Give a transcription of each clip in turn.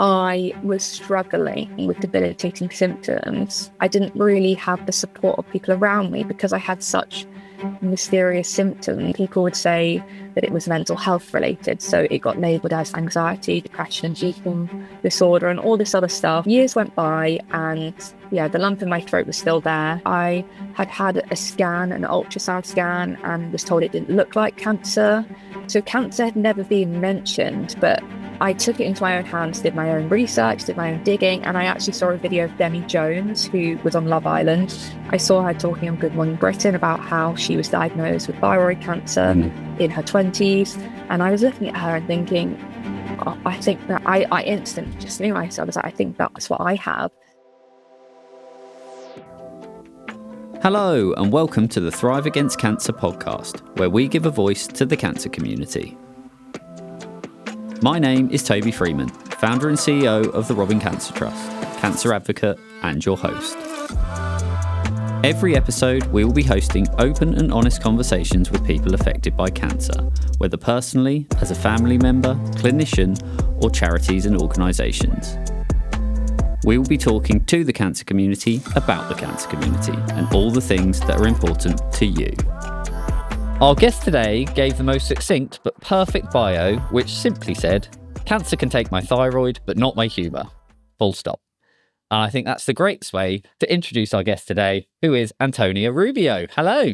I was struggling with debilitating symptoms. I didn't really have the support of people around me because I had such mysterious symptoms. People would say that it was mental health related, so it got labelled as anxiety, depression, eating disorder, and all this other stuff. Years went by, and the lump in my throat was still there. I had a scan, an ultrasound scan, and was told it didn't look like cancer. So cancer had never been mentioned, but I took it into my own hands, did my own research, did my own digging, and I actually saw a video of Demi Jones, who was on Love Island. I saw her talking on Good Morning Britain about how she was diagnosed with thyroid cancer in her 20s. And I was looking at her and thinking, I think that I instantly just knew myself. I was like, I think that's what I have. Hello, and welcome to the Thrive Against Cancer podcast, where we give a voice to the cancer community. My name is Toby Freeman, founder and CEO of the Robin Cancer Trust, cancer advocate, and your host. Every episode, we will be hosting open and honest conversations with people affected by cancer, whether personally, as a family member, clinician, or charities and organisations. We will be talking to the cancer community about the cancer community and all the things that are important to you. Our guest today gave the most succinct but perfect bio, which simply said, "Cancer can take my thyroid, but not my humour." Full stop. And I think that's the greatest way to introduce our guest today, who is Antonia Rubio. Hello.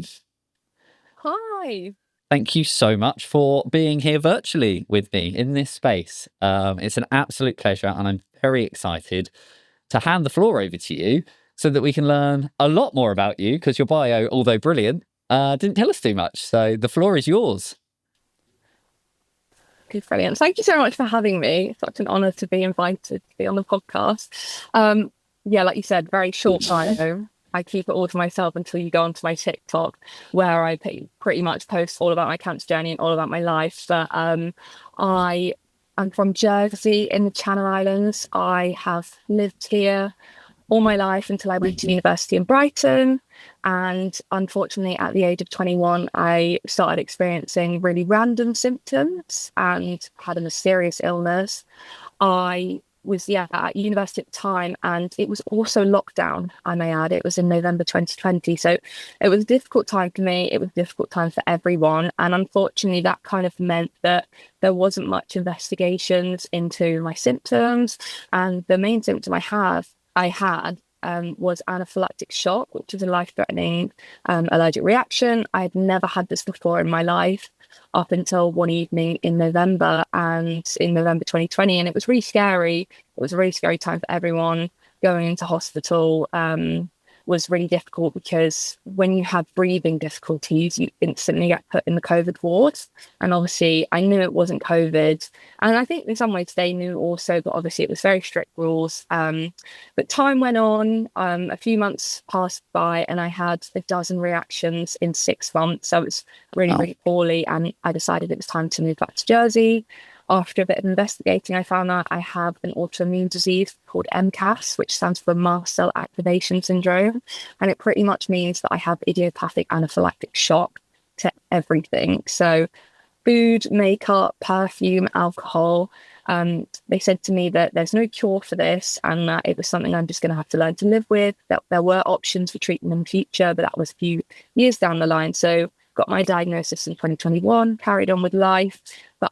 Hi. Thank you so much for being here virtually with me in this space. It's an absolute pleasure, and I'm very excited to hand the floor over to you so that we can learn a lot more about you, because your bio, although brilliant, didn't tell us too much. So the floor is yours. Okay, brilliant. Thank you so much for having me. It's such an honour to be invited to be on the podcast. Like you said, very short bio. I keep it all to myself until you go onto my TikTok, where I pretty much post all about my cancer journey and all about my life. But I am from Jersey in the Channel Islands. I have lived here all my life until I went to university in Brighton. And unfortunately, at the age of 21, I started experiencing really random symptoms and had a mysterious illness. I was at university at the time, and it was also lockdown, I may add. It was in November 2020. So it was a difficult time for me. It was a difficult time for everyone. And unfortunately, that kind of meant that there wasn't much investigations into my symptoms. And the main symptom I had was anaphylactic shock, which is a life-threatening allergic reaction. I had never had this before in my life up until one evening in November 2020. And it was really scary. It was a really scary time for everyone. Going into hospital was really difficult, because when you have breathing difficulties, you instantly get put in the COVID ward. And obviously I knew it wasn't COVID. And I think in some ways they knew also, but obviously it was very strict rules. But time went on, a few months passed by, and I had a dozen reactions in 6 months. So it was really poorly. And I decided it was time to move back to Jersey. After a bit of investigating, I found out I have an autoimmune disease called MCAS, which stands for mast cell activation syndrome. And it pretty much means that I have idiopathic anaphylactic shock to everything. So food, makeup, perfume, alcohol. They said to me that there's no cure for this, and that it was something I'm just going to have to learn to live with, that there were options for treatment in the future, but that was a few years down the line. So got my diagnosis in 2021, carried on with life, but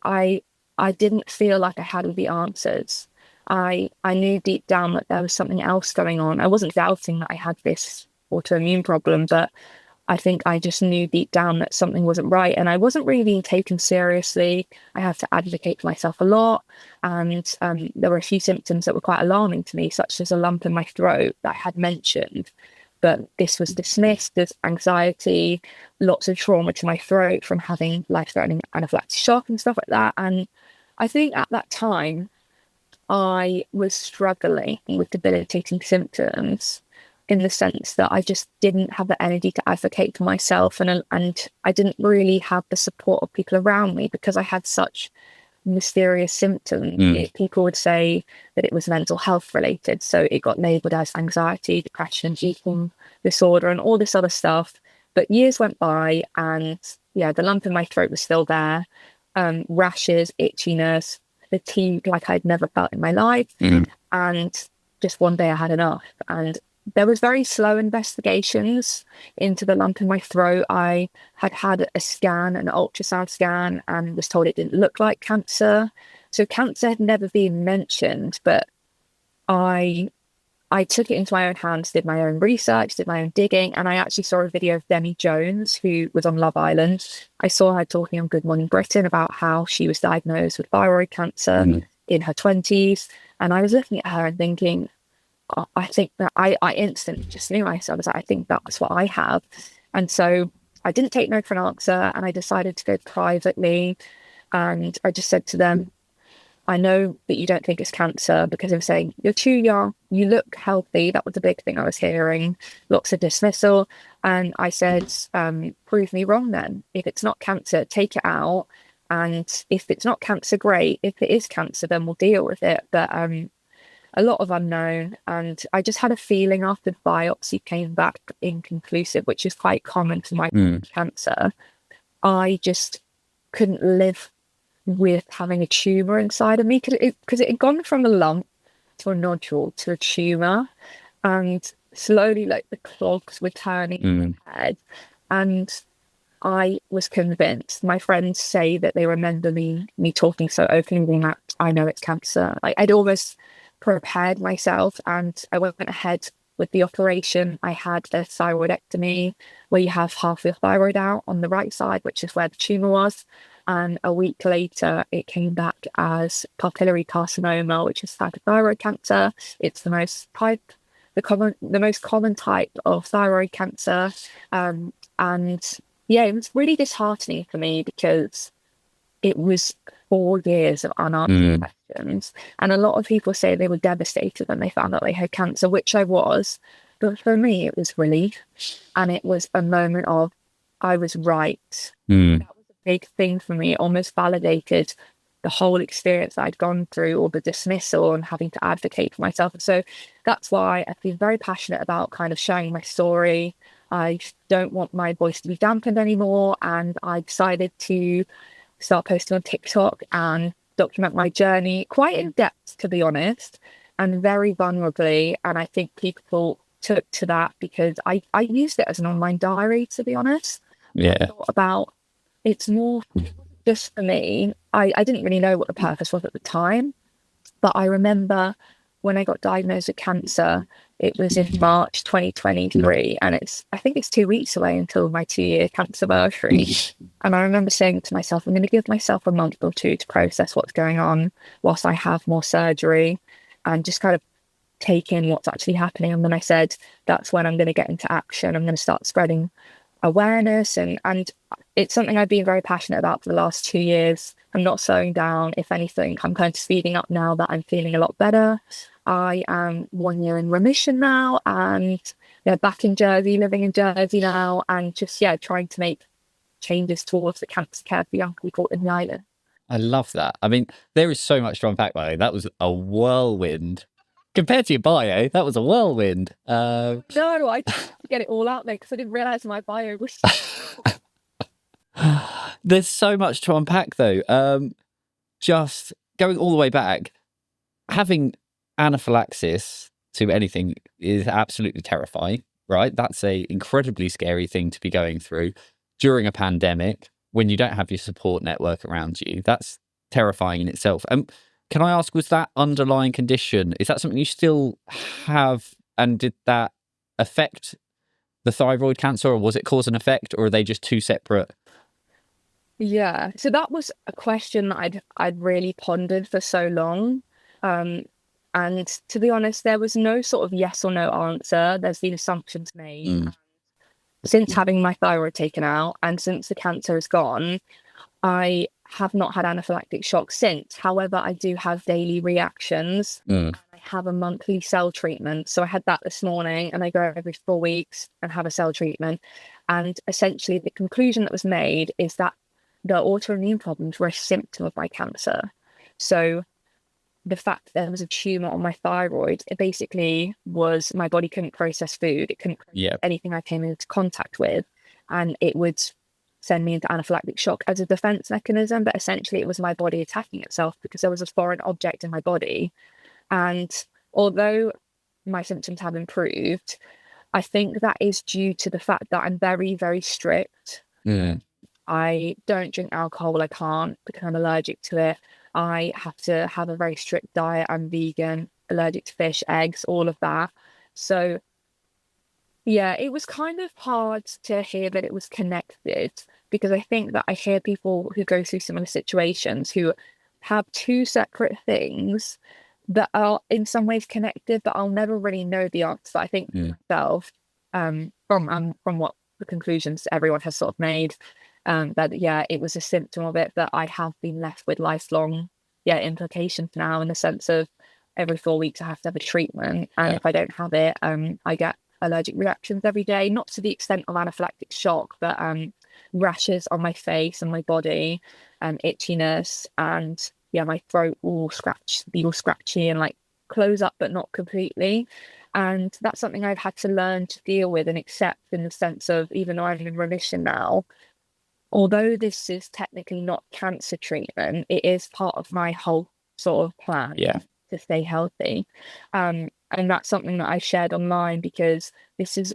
I didn't feel like I had all the answers. I knew deep down that there was something else going on. I wasn't doubting that I had this autoimmune problem, but I think I just knew deep down that something wasn't right, and I wasn't really being taken seriously. I had to advocate for myself a lot, and there were a few symptoms that were quite alarming to me, such as a lump in my throat that I had mentioned. But this was dismissed as anxiety, lots of trauma to my throat from having life-threatening anaphylactic shock and stuff like that. And I think at that time, I was struggling with debilitating symptoms, in the sense that I just didn't have the energy to advocate for myself. And I didn't really have the support of people around me because I had such mysterious symptoms. People would say that it was mental health related, so it got labelled as anxiety, depression, eating disorder, and all this other stuff. But years went by, and the lump in my throat was still there. Rashes, itchiness, fatigue like I'd never felt in my life. And just one day I had enough. And there was very slow investigations into the lump in my throat. I had a scan, an ultrasound scan, and was told it didn't look like cancer. So cancer had never been mentioned, but I took it into my own hands, did my own research, did my own digging, and I actually saw a video of Demi Jones, who was on Love Island. I saw her talking on Good Morning Britain about how she was diagnosed with thyroid cancer in her 20s. And I was looking at her and thinking, oh, I think that I instantly just knew myself. I was like, I think that's what I have. And so I didn't take no for an answer, and I decided to go privately. And I just said to them, I know that you don't think it's cancer, because they were saying, you're too young, you look healthy. That was a big thing I was hearing, lots of dismissal. And I said, prove me wrong then. If it's not cancer, take it out. And if it's not cancer, great. If it is cancer, then we'll deal with it. But a lot of unknown. And I just had a feeling after the biopsy came back inconclusive, which is quite common for my cancer. I just couldn't live with having a tumor inside of me, because it had gone from a lump to a nodule to a tumor, and slowly like the clogs were turning in my head. And I was convinced. My friends say that they remember me talking so openly, being like, I know it's cancer. Like, I'd almost prepared myself, and I went ahead with the operation. I had the thyroidectomy, where you have half your thyroid out on the right side, which is where the tumor was. And a week later, it came back as papillary carcinoma, which is type of thyroid cancer. It's the most common type of thyroid cancer. And yeah, it was really disheartening for me, because it was 4 years of unanswered questions. And a lot of people say they were devastated when they found out they had cancer, which I was. But for me, it was relief. And it was a moment of, I was right. That was a big thing for me. It almost validated the whole experience I'd gone through, or the dismissal, and having to advocate for myself. And so that's why I've been very passionate about kind of sharing my story. I don't want my voice to be dampened anymore. And I decided to start posting on TikTok and document my journey quite in depth, to be honest, and very vulnerably. And I think people took to that, because I used it as an online diary, to be honest. Yeah. I thought about, it's more just for me. I didn't really know what the purpose was at the time, but I remember when I got diagnosed with cancer, it was in March 2023, and I think it's 2 weeks away until my 2-year cancer anniversary. And I remember saying to myself, I'm going to give myself a month or two to process what's going on whilst I have more surgery, and just kind of take in what's actually happening. And then I said, that's when I'm going to get into action. I'm going to start spreading awareness, and it's something I've been very passionate about for the last 2 years. I'm not slowing down. If anything, I'm kind of speeding up now that I'm feeling a lot better. I am 1 year in remission now, and back in Jersey, living in Jersey now, and just trying to make changes towards the cancer care for young people in the island. I love that. I mean, there is so much to unpack, by the way. That was a whirlwind. Compared to your bio, that was a whirlwind. No, I tried to get it all out there, because I didn't realise my bio was... There's so much to unpack, though. Just going all the way back, having anaphylaxis to anything is absolutely terrifying, right? That's a incredibly scary thing to be going through during a pandemic when you don't have your support network around you. That's terrifying in itself. Can I ask, was that underlying condition, is that something you still have, and did that affect the thyroid cancer, or was it cause and effect, or are they just two separate? Yeah, so that was a question that I'd really pondered for so long. And to be honest, there was no sort of yes or no answer. There's been assumptions made. Since having my thyroid taken out, and since the cancer is gone, I have not had anaphylactic shock since. However, I do have daily reactions. I have a monthly cell treatment. So I had that this morning, and I go every 4 weeks and have a cell treatment. And essentially the conclusion that was made is that the autoimmune problems were a symptom of my cancer. So the fact that there was a tumor on my thyroid, it basically was my body couldn't process food. It couldn't process anything I came into contact with. And it would send me into anaphylactic shock as a defense mechanism, but essentially it was my body attacking itself because there was a foreign object in my body. And although my symptoms have improved, I think that is due to the fact that I'm very, very strict. Yeah. I don't drink alcohol. I can't because I'm allergic to it. I have to have a very strict diet. I'm vegan, allergic to fish, eggs, all of that. So yeah, it was kind of hard to hear that it was connected, because I think that I hear people who go through similar situations who have two separate things that are in some ways connected, but I'll never really know the answer. I think myself, from what the conclusions everyone has sort of made, that yeah, it was a symptom of it, that I have been left with lifelong implications now, in the sense of every 4 weeks I have to have a treatment, and if I don't have it, I get allergic reactions every day, not to the extent of anaphylactic shock, but rashes on my face and my body, itchiness, and my throat will be all scratchy and like close up, but not completely. And that's something I've had to learn to deal with and accept, in the sense of, even though I'm in remission now, although this is technically not cancer treatment, it is part of my whole sort of plan to stay healthy. And that's something that I shared online, because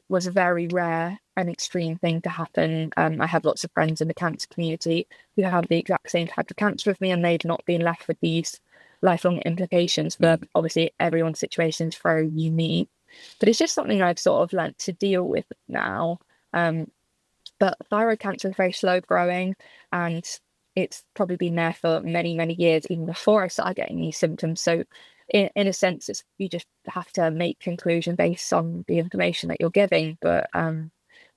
was a very rare and extreme thing to happen. I have lots of friends in the cancer community who have the exact same type of cancer as me, and they've not been left with these lifelong implications. But obviously everyone's situation is very unique. But it's just something I've sort of learnt to deal with now. But thyroid cancer is very slow growing, and it's probably been there for many, many years, even before I started getting these symptoms. So in a sense, you just have to make conclusion based on the information that you're giving. But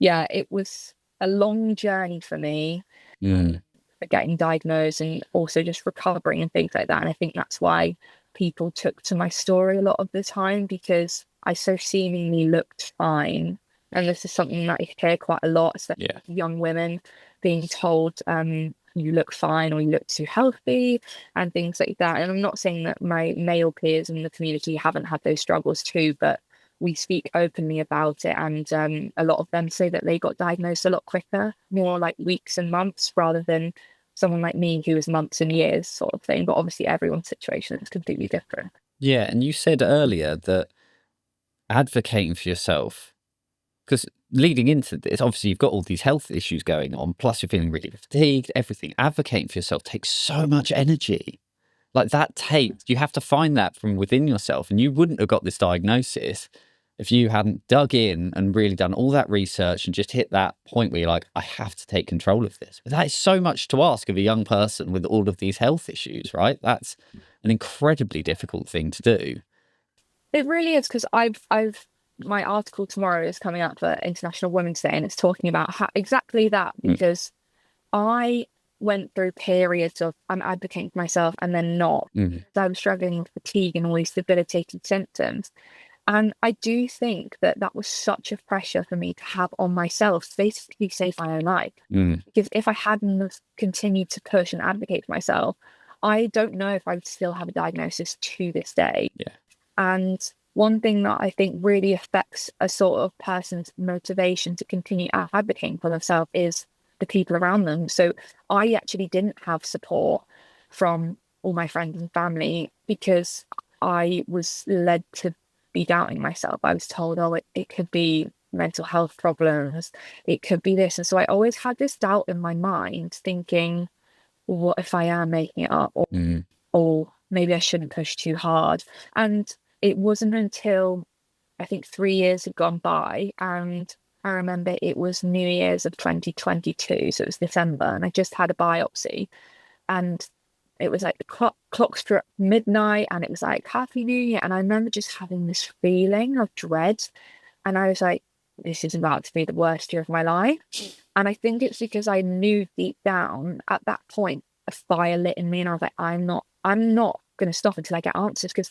it was a long journey for me, for getting diagnosed and also just recovering and things like that. And I think that's why people took to my story a lot of the time, because I so seemingly looked fine. And this is something that I hear quite a lot, especially young women being told, you look fine, or you look too healthy, and things like that. And I'm not saying that my male peers in the community haven't had those struggles too, but we speak openly about it. And a lot of them say that they got diagnosed a lot quicker, more like weeks and months, rather than someone like me who was months and years sort of thing. But obviously everyone's situation is completely different. Yeah, and you said earlier that advocating for yourself, because leading into this, obviously you've got all these health issues going on, plus you're feeling really fatigued, everything. Advocating for yourself takes so much energy. Like you have to find that from within yourself. And you wouldn't have got this diagnosis if you hadn't dug in and really done all that research and just hit that point where you're like, I have to take control of this. But that is so much to ask of a young person with all of these health issues, right? That's an incredibly difficult thing to do. It really is, because I've my article tomorrow is coming out for International Women's Day, and it's talking about exactly that, because I went through periods of I'm advocating for myself and then not. I was struggling with fatigue and all these debilitating symptoms. And I do think that was such a pressure for me to have on myself to basically save my own life. Because if I hadn't continued to push and advocate for myself, I don't know if I would still have a diagnosis to this day. And one thing that I think really affects a sort of person's motivation to continue advocating for themselves is the people around them. So I actually didn't have support from all my friends and family, because I was led to be doubting myself. I was told, it could be mental health problems, it could be this. And so I always had this doubt in my mind, thinking, what if I am making it up, or maybe I shouldn't push too hard. And it wasn't until I think 3 years had gone by, and I remember it was New Year's of 2022, so it was December, and I just had a biopsy, and it was like the clock struck midnight, and it was like Happy New Year. And I remember just having this feeling of dread, and I was like, this is about to be the worst year of my life. And I think it's because I knew deep down at that point a fire lit in me, and I was like, I'm not going to stop until I get answers, because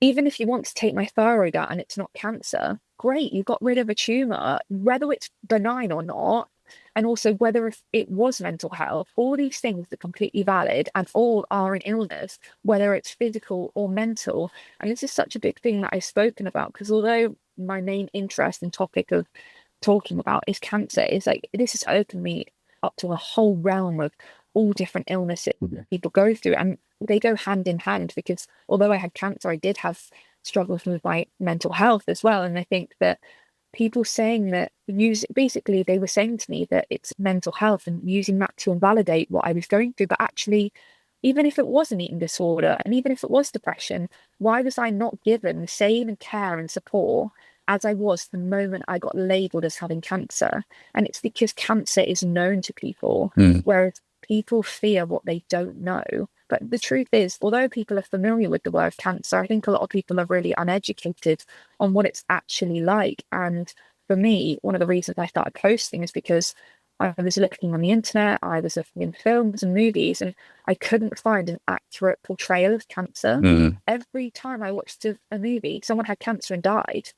even if you want to take my thyroid out and it's not cancer, great, you got rid of a tumor, whether it's benign or not, and also whether if it was mental health, all these things are completely valid, and all are an illness, whether it's physical or mental. And this is such a big thing that I've spoken about, because although my main interest and topic of talking about is cancer, is like, this has opened me up to a whole realm of all different illnesses that people go through, and they go hand in hand, because although I had cancer, I did have struggles with my mental health as well. And I think that people saying that basically they were saying to me that it's mental health and using that to invalidate what I was going through. But actually, even if it was an eating disorder and even if it was depression, why was I not given the same care and support as I was the moment I got labeled as having cancer? And it's because cancer is known to people, whereas people fear what they don't know. But the truth is, although people are familiar with the word cancer, I think a lot of people are really uneducated on what it's actually like. And for me, one of the reasons I started posting is because I was looking on the internet, I was looking in films and movies, and I couldn't find an accurate portrayal of cancer. Every time I watched a movie, someone had cancer and died.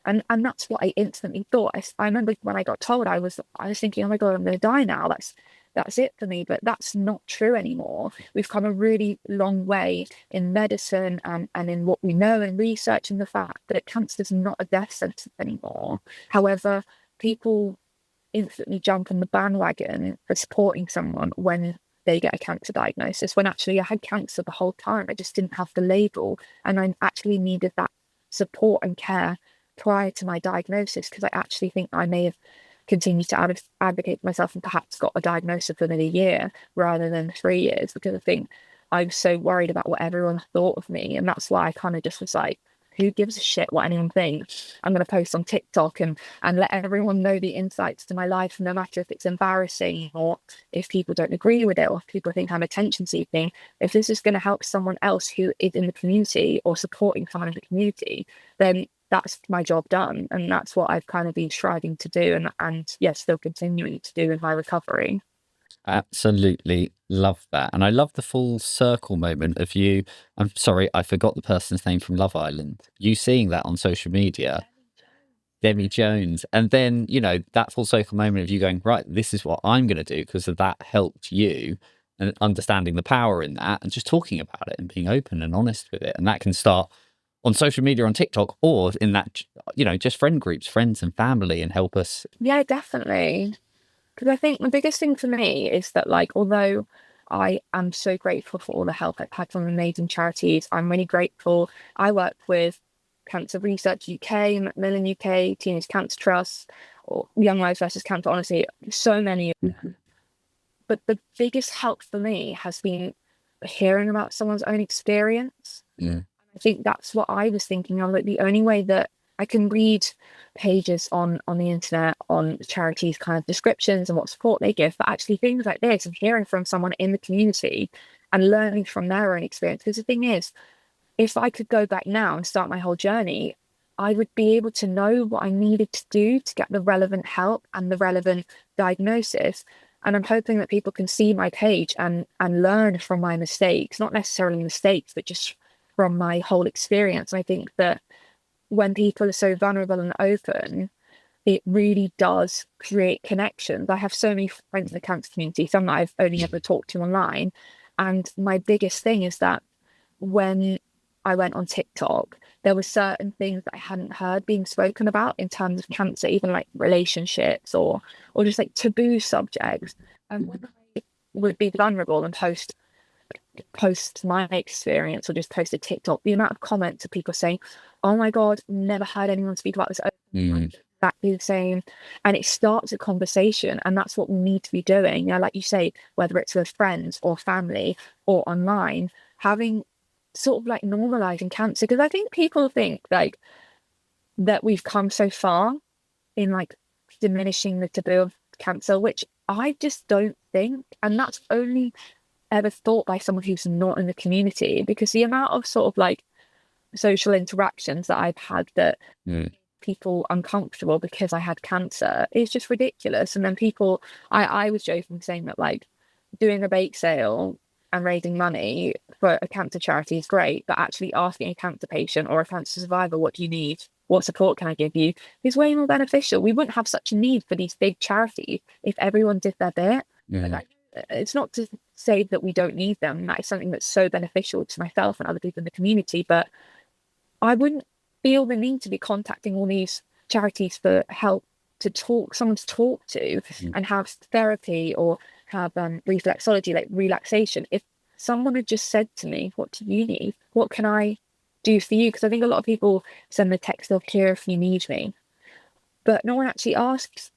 And that's what I instantly thought. I remember when I got told, I was thinking, oh my God, I'm going to die now. That's it for me. But that's not true anymore. We've come a really long way in medicine and in what we know and research, and the fact that cancer is not a death sentence anymore. However, people instantly jump on the bandwagon for supporting someone when they get a cancer diagnosis, when actually I had cancer the whole time. I just didn't have the label, and I actually needed that support and care prior to my diagnosis, because I actually think I may have continued to advocate for myself and perhaps got a diagnosis within a year rather than 3 years, because I think I was so worried about what everyone thought of me. And that's why I kind of just was like, who gives a shit what anyone thinks? I'm going to post on TikTok and let everyone know the insights to my life, no matter if it's embarrassing or if people don't agree with it or if people think I'm attention seeking. If this is going to help someone else who is in the community or supporting someone in the community, then that's my job done. And that's what I've kind of been striving to do, and yes, still continuing to do in my recovery. Absolutely love that. And I love the full circle moment of you. I'm sorry, I forgot the person's name from Love Island. You seeing that on social media, Demi Jones. And then, that full circle moment of you going, right, this is what I'm going to do because of that helped you, and understanding the power in that and just talking about it and being open and honest with it. And that can start on social media, on TikTok, or in that, just friend groups, friends and family, and help us. Yeah, definitely. Because I think the biggest thing for me is that, like, although I am so grateful for all the help I've had from amazing charities, I'm really grateful. I work with Cancer Research UK, Macmillan UK, Teenage Cancer Trust, or Young Lives versus Cancer, honestly, so many. But the biggest help for me has been hearing about someone's own experience. Yeah. I think that's what I was thinking of. Like, the only way that I can read pages on the internet on charities' kind of descriptions and what support they give, but actually things like this and hearing from someone in the community and learning from their own experience. Because the thing is, if I could go back now and start my whole journey, I would be able to know what I needed to do to get the relevant help and the relevant diagnosis. And I'm hoping that people can see my page and learn from my mistakes, not necessarily mistakes, but just from my whole experience. And I think that when people are so vulnerable and open, it really does create connections. I have so many friends in the cancer community, some that I've only ever talked to online. And my biggest thing is that when I went on TikTok, there were certain things that I hadn't heard being spoken about in terms of cancer, even like relationships or just like taboo subjects. And when I would be vulnerable and post my experience or just post a TikTok, the amount of comments of people saying, oh my God, never heard anyone speak about this. Exactly the same. And it starts a conversation, and that's what we need to be doing. Like you say, whether it's with friends or family or online, having sort of like normalizing cancer. Because I think people think like that we've come so far in like diminishing the taboo of cancer, which I just don't think. And that's only ever thought by someone who's not in the community, because the amount of sort of like social interactions that I've had that people uncomfortable because I had cancer is just ridiculous. And then people, I was joking saying that like doing a bake sale and raising money for a cancer charity is great, but actually asking a cancer patient or a cancer survivor, what do you need? What support can I give you? Is way more beneficial. We wouldn't have such a need for these big charities if everyone did their bit. Like, it's not to say that we don't need them. That is something that's so beneficial to myself and other people in the community, but I wouldn't feel the need to be contacting all these charities for help someone to talk to and have therapy or have reflexology, like relaxation. If someone had just said to me, what do you need? What can I do for you? Because I think a lot of people send the text of here if you need me. But no one actually asked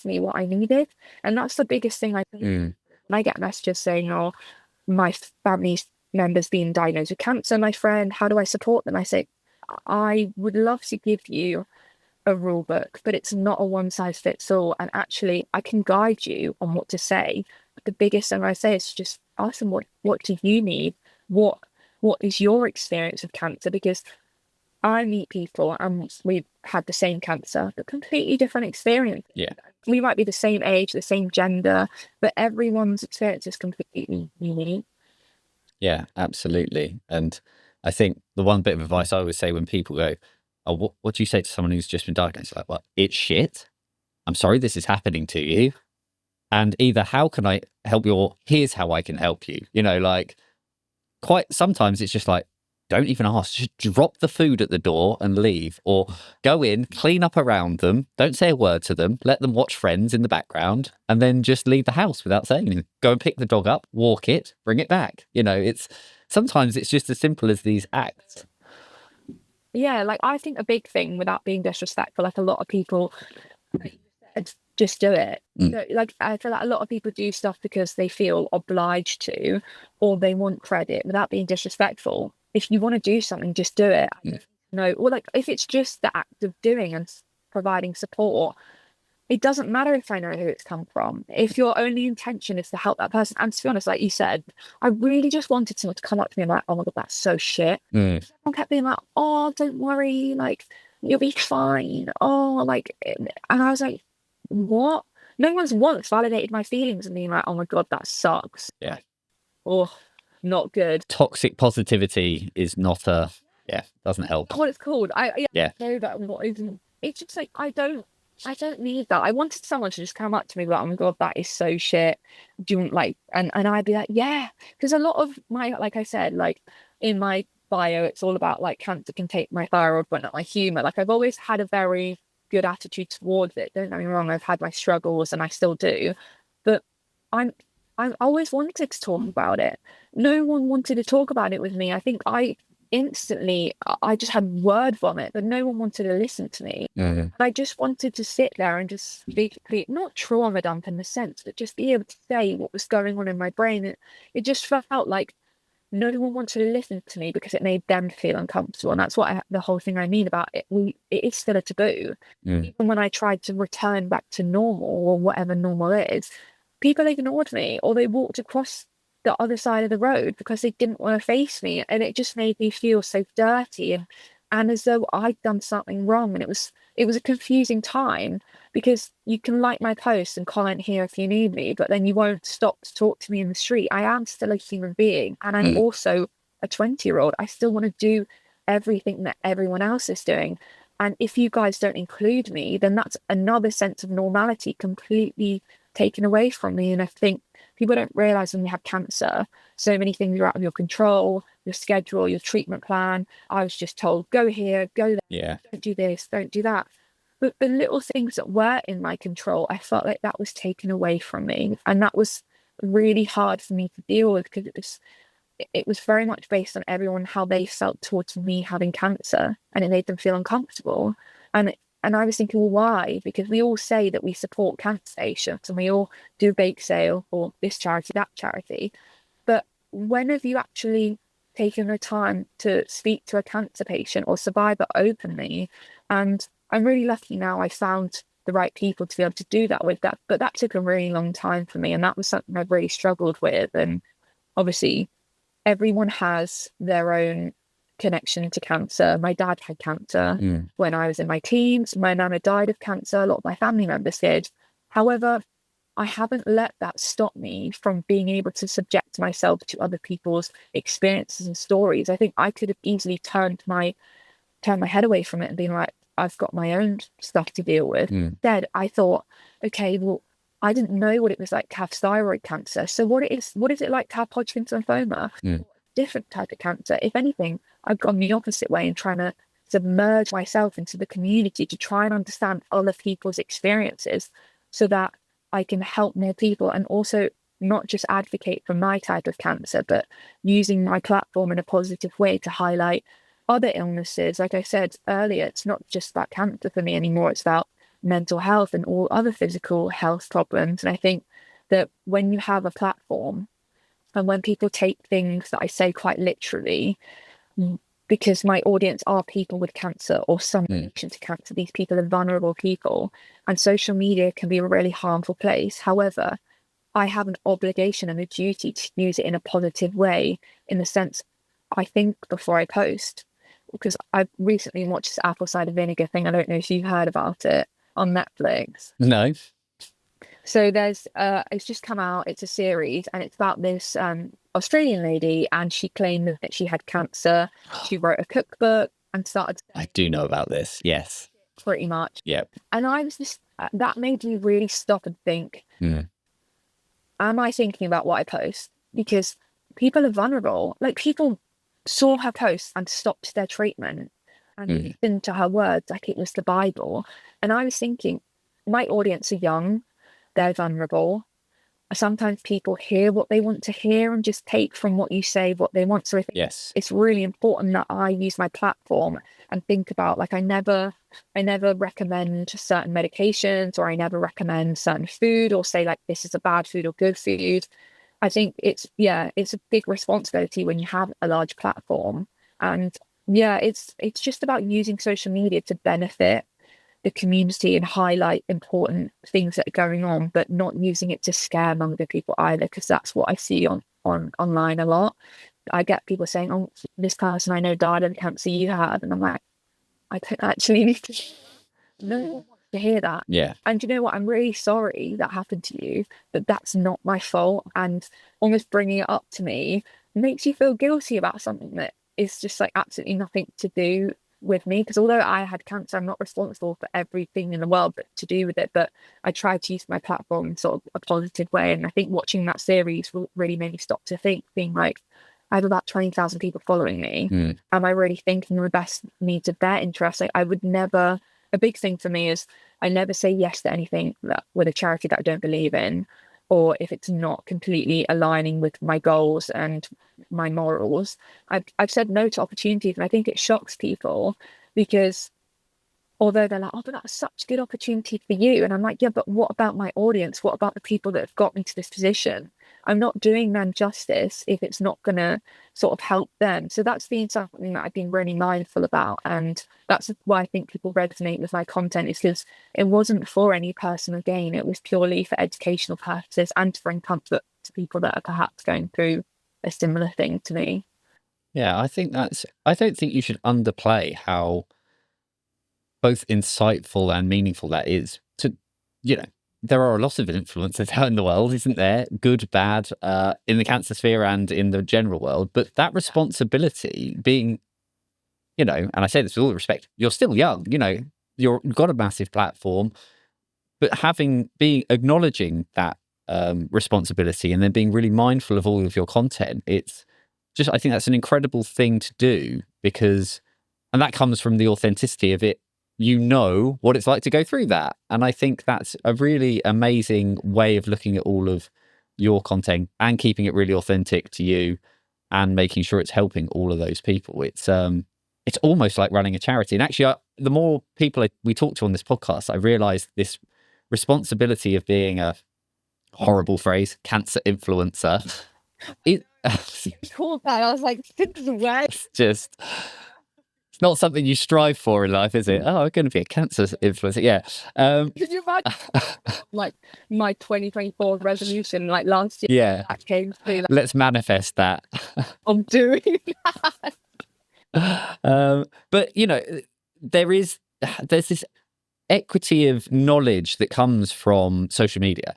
me what I needed. And that's the biggest thing I think. And I get messages saying, oh, my family member's been diagnosed with cancer, my friend, how do I support them? I say, I would love to give you a rule book, but it's not a one size fits all. And actually, I can guide you on what to say. But the biggest thing I say is just ask them, what do you need? What is your experience of cancer? Because I meet people and we've had the same cancer, but completely different experience. Yeah. We might be the same age, the same gender, but everyone's experience is completely unique. Yeah, absolutely. And I think the one bit of advice I always say when people go, oh, what do you say to someone who's just been diagnosed? Like, well, it's shit. I'm sorry this is happening to you. And either how can I help you, or here's how I can help you. Like quite sometimes it's just like, don't even ask, just drop the food at the door and leave, or go in, clean up around them, don't say a word to them, let them watch Friends in the background, and then just leave the house without saying anything. Go and pick the dog up, walk it, bring it back. Sometimes it's just as simple as these acts. Yeah, like I think a big thing, without being disrespectful, like a lot of people just do it. So, like I feel like a lot of people do stuff because they feel obliged to, or they want credit, without being disrespectful. If you want to do something, just do it. No, or like if it's just the act of doing and providing support, it doesn't matter if I know who it's come from. If your only intention is to help that person, and to be honest, like you said, I really just wanted someone to come up to me and like, oh my God, that's so shit. Someone kept being like, oh, don't worry, like you'll be fine. Oh, like, and I was like, what? No one's once validated my feelings and being like, oh my God, that sucks. Yeah. Oh, not good. Toxic positivity is not doesn't help. What it's called. I Yeah. know that what isn't. It's just like I don't need that. I wanted someone to just come up to me like, oh my God, that is so shit. Do you want like and I'd be like, yeah. Because a lot of my, like I said, like in my bio, it's all about like cancer can take my thyroid, but not my humor. Like I've always had a very good attitude towards it. Don't get me wrong, I've had my struggles and I still do. But I always wanted to talk about it. No one wanted to talk about it with me. I think I just had word vomit, but no one wanted to listen to me. I just wanted to sit there and just basically not trauma dump in the sense, but just be able to say what was going on in my brain. It just felt like no one wanted to listen to me because it made them feel uncomfortable. And that's what the whole thing I mean about it. It is still a taboo. Even when I tried to return back to normal or whatever normal is, people ignored me or they walked across the other side of the road because they didn't want to face me, and it just made me feel so dirty and as though I'd done something wrong. And it was a confusing time because you can like my posts and comment here if you need me, but then you won't stop to talk to me in the street. I am still a human being, and I'm also a 20-year-old. I still want to do everything that everyone else is doing. And if you guys don't include me, then that's another sense of normality completely taken away from me. And I think people don't realize when you have cancer, so many things are out of your control, your schedule, your treatment plan. I was just told, go here, go there, don't do this, don't do that. But the little things that were in my control, I felt like that was taken away from me. And that was really hard for me to deal with because it was very much based on everyone, how they felt towards me having cancer, and it made them feel uncomfortable. And I was thinking, well, why? Because we all say that we support cancer patients and we all do a bake sale for this charity, that charity. But when have you actually taken the time to speak to a cancer patient or survivor openly? And I'm really lucky now I found the right people to be able to do that with that. But that took a really long time for me. And that was something I've really struggled with. And obviously, everyone has their own connection to cancer. My dad had cancer when I was in my teens. My nana died of cancer. A lot of my family members did. However, I haven't let that stop me from being able to subject myself to other people's experiences and stories. I think I could have easily turned my head away from it and been like, I've got my own stuff to deal with. Instead, I thought, okay, well, I didn't know what it was like to have thyroid cancer. So what is it like to have Hodgkin's lymphoma? Different type of cancer. If anything, I've gone the opposite way and trying to submerge myself into the community to try and understand other people's experiences so that I can help more people, and also not just advocate for my type of cancer, but using my platform in a positive way to highlight other illnesses. Like I said earlier, it's not just about cancer for me anymore. It's about mental health and all other physical health problems. And I think that when you have a platform and when people take things that I say quite literally, because my audience are people with cancer or some relation to cancer, these people are vulnerable people, and social media can be a really harmful place. However, I have an obligation and a duty to use it in a positive way, in the sense I think before I post, because I've recently watched this apple cider vinegar thing. I don't know if you've heard about it on Netflix. No. So there's it's just come out. It's a series, and it's about this Australian lady, and she claimed that she had cancer. She wrote a cookbook and started. I do know about this. Yes. Pretty much. Yep. And I was just that made me really stop and think. Am I thinking about what I post? Because people are vulnerable. Like, people saw her post and stopped their treatment and listened to her words like it was the Bible. And I was thinking, my audience are young, they're vulnerable. Sometimes people hear what they want to hear and just take from what you say what they want. So I think it's really important that I use my platform and think about, like, I never recommend certain medications, or I never recommend certain food, or say like this is a bad food or good food. I think it's a big responsibility when you have a large platform. And it's just about using social media to benefit the community and highlight important things that are going on, but not using it to scaremonger people either, because that's what I see on online a lot. I get people saying, "Oh, this person I know died of the cancer you had," and I'm like, I don't actually need to. No one wants to hear that. Yeah. And you know what? I'm really sorry that happened to you, but that's not my fault. And almost bringing it up to me makes you feel guilty about something that is just like absolutely nothing to do with me. Because although I had cancer, I'm not responsible for everything in the world but to do with it. But I tried to use my platform in sort of a positive way. And I think watching that series really made me stop to think, being like, I have about 20,000 people following me. Am I really thinking the best needs of their interests? Like, I would never. A big thing for me is I never say yes to anything with a charity that I don't believe in, or if it's not completely aligning with my goals and my morals. I've said no to opportunities, and I think it shocks people, because although they're like, "Oh, but that's such a good opportunity for you," and I'm like, yeah, but what about my audience? What about the people that have got me to this position? I'm not doing them justice if it's not going to sort of help them. So that's been something that I've been really mindful about. And that's why I think people resonate with my content, is because it wasn't for any personal gain. It was purely for educational purposes and to bring comfort to people that are perhaps going through a similar thing to me. Yeah, I don't think you should underplay how both insightful and meaningful that is. There are a lot of influencers out in the world, isn't there? Good, bad, in the cancer sphere and in the general world. But that responsibility being, and I say this with all respect, you're still young, you've got a massive platform, but acknowledging that responsibility and then being really mindful of all of your content, I think that's an incredible thing to do, and that comes from the authenticity of it. You know what it's like to go through that. And I think that's a really amazing way of looking at all of your content and keeping it really authentic to you and making sure it's helping all of those people. It's almost like running a charity. And actually, the more people we talk to on this podcast, I realize this responsibility of being a horrible phrase, cancer influencer. Cool, I was like, it's not something you strive for in life, is it? Oh, I'm going to be a cancer influencer. Yeah. Could you imagine, like, my 2024 resolution, like last year? Yeah. That came through. Like, let's manifest that. I'm doing that. But there's this equity of knowledge that comes from social media.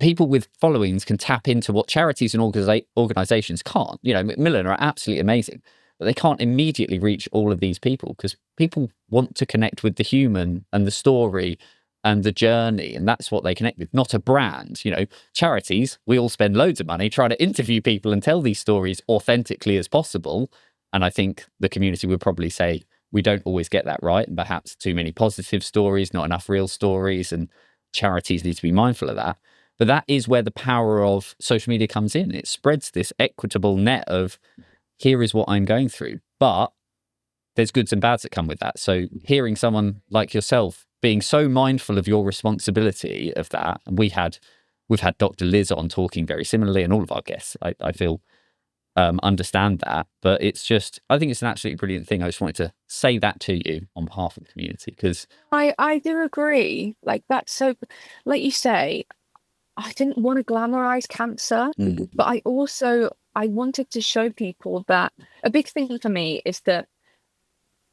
People with followings can tap into what charities and organizations can't. Macmillan are absolutely amazing, but they can't immediately reach all of these people because people want to connect with the human and the story and the journey, and that's what they connect with, not a brand. Charities, we all spend loads of money trying to interview people and tell these stories authentically as possible. And I think the community would probably say we don't always get that right, and perhaps too many positive stories, not enough real stories, and charities need to be mindful of that. But that is where the power of social media comes in. It spreads this equitable net of, here is what I'm going through. But there's goods and bads that come with that. So hearing someone like yourself being so mindful of your responsibility of that, and we've had Dr. Liz on talking very similarly, and all of our guests, I feel, understand that. But it's just, I think it's an absolutely brilliant thing. I just wanted to say that to you on behalf of the community, because I do agree. Like, that's so, like you say, I didn't want to glamorize cancer, but I wanted to show people that a big thing for me is that,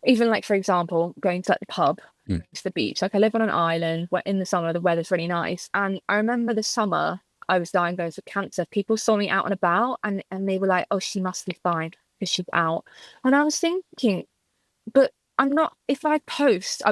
even like, for example, going to like the pub, to the beach, like I live on an island where in the summer the weather's really nice. And I remember the summer I was diagnosed with cancer, people saw me out and about, and they were like, oh, she must be fine because she's out. And I was thinking, but I'm not, if I post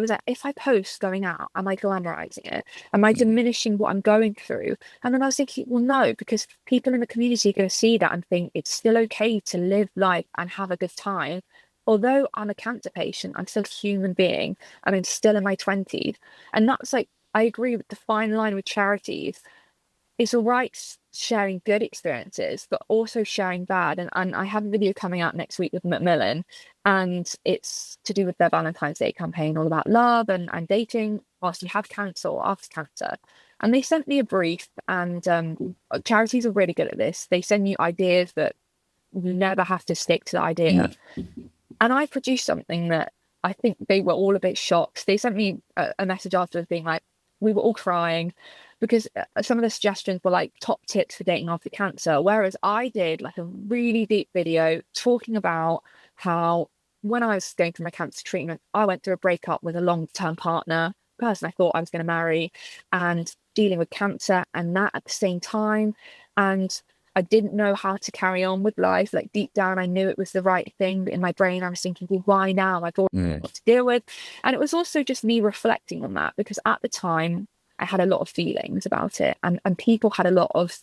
going out, am I glamorizing it? Am I diminishing what I'm going through? And then I was thinking, well, no, because people in the community are going to see that and think it's still okay to live life and have a good time. Although I'm a cancer patient, I'm still a human being, and I'm still in my 20s. And that's like, I agree with the fine line with charities. It's all right sharing good experiences, but also sharing bad. And I have a video coming out next week with Macmillan, and it's to do with their Valentine's Day campaign, all about love and dating whilst you have cancer or after cancer. And they sent me a brief, and charities are really good at this. They send you ideas that you never have to stick to the idea. And I produced something that I think they were all a bit shocked. They sent me a message afterwards being like, we were all crying, because some of the suggestions were like top tips for dating after cancer. Whereas I did like a really deep video talking about how when I was going through my cancer treatment, I went through a breakup with a long-term partner, person I thought I was going to marry, and dealing with cancer and that at the same time. And I didn't know how to carry on with life. Like, deep down, I knew it was the right thing. But in my brain, I was thinking, well, why now? I've already got what to deal with. And it was also just me reflecting on that, because at the time, I had a lot of feelings about it. And people had a lot of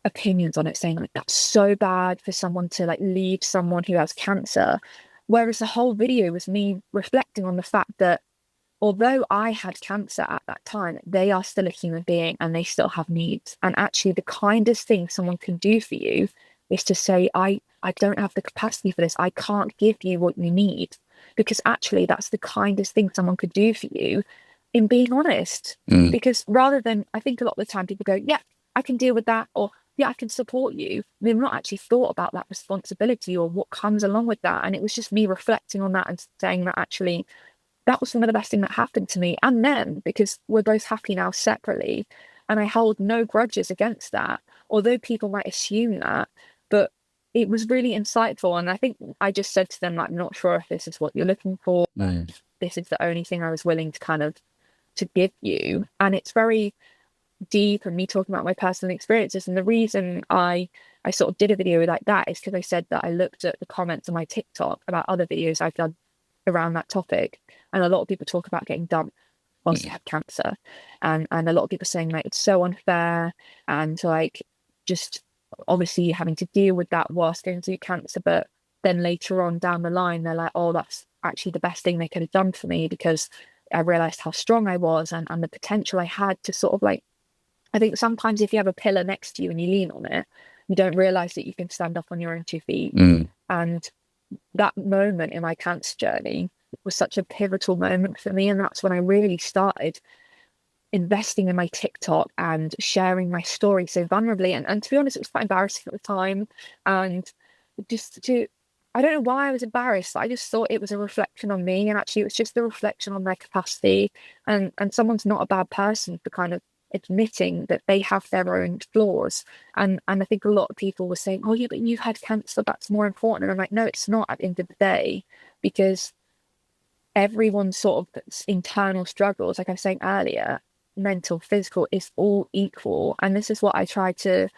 opinions on it, saying, like, that's so bad for someone to like leave someone who has cancer. Whereas the whole video was me reflecting on the fact that although I had cancer at that time, they are still a human being and they still have needs. And actually, the kindest thing someone can do for you is to say, I don't have the capacity for this. I can't give you what you need. Because actually, that's the kindest thing someone could do for you, in being honest. Because rather than, I think a lot of the time people go, yeah, I can deal with that, or yeah, I can support you. They've not actually thought about that responsibility or what comes along with that. And it was just me reflecting on that and saying that actually, that was some of the best thing that happened to me and them, because we're both happy now separately. And I hold no grudges against that, although people might assume that. But it was really insightful. And I think I just said to them, like, I'm not sure if this is what you're looking for. This is the only thing I was willing to kind of to give you. And it's very deep, and me talking about my personal experiences. And the reason I sort of did a video like that is because I said that I looked at the comments on my TikTok about other videos I've done around that topic, and a lot of people talk about getting dumped whilst you have cancer, and a lot of people saying like it's so unfair, and like just obviously having to deal with that whilst going through cancer. But then later on down the line, they're like, oh, that's actually the best thing they could have done for me, because I realized how strong I was and the potential I had to sort of like, I think sometimes if you have a pillar next to you and you lean on it, you don't realize that you can stand up on your own 2 feet. And that moment in my cancer journey was such a pivotal moment for me. And that's when I really started investing in my TikTok and sharing my story so vulnerably. And to be honest, it was quite embarrassing at the time. And I don't know why I was embarrassed. I just thought it was a reflection on me. And actually, it was just a reflection on their capacity. And someone's not a bad person for kind of admitting that they have their own flaws. And I think a lot of people were saying, oh yeah, but you had cancer, that's more important. And I'm like, no, it's not at the end of the day, because everyone's sort of internal struggles, like I was saying earlier, mental, physical, is all equal. And this is what I try to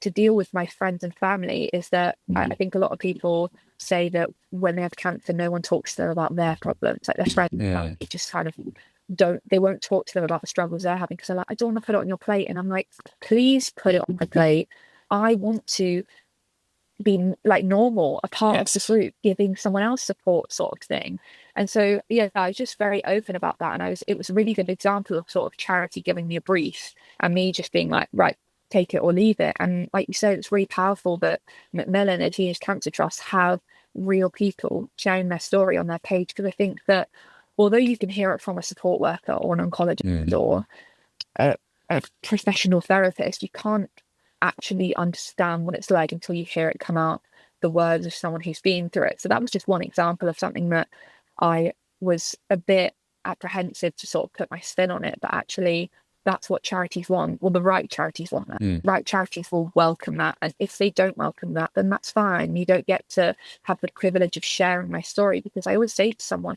deal with my friends and family, is that I think a lot of people say that when they have cancer, no one talks to them about their problems, like their friends and family just kind of they won't talk to them about the struggles they're having, because they're like, I don't want to put it on your plate. And I'm like, please put it on my plate. I want to be like normal, a part of the group, giving someone else support sort of thing. And so, yeah, I was just very open about that. And it was a really good example of sort of charity giving me a brief and me just being like, right, take it or leave it. And like you said, it's really powerful that Macmillan and Teenage Cancer Trust have real people sharing their story on their page. Because I think that although you can hear it from a support worker or an oncologist or a professional therapist, you can't actually understand what it's like until you hear it come out the words of someone who's been through it. So that was just one example of something that I was a bit apprehensive to sort of put my spin on it, but actually that's what charities want. Well, the right charities want that. Right charities will welcome that. And if they don't welcome that, then that's fine. You don't get to have the privilege of sharing my story, because I always say to someone,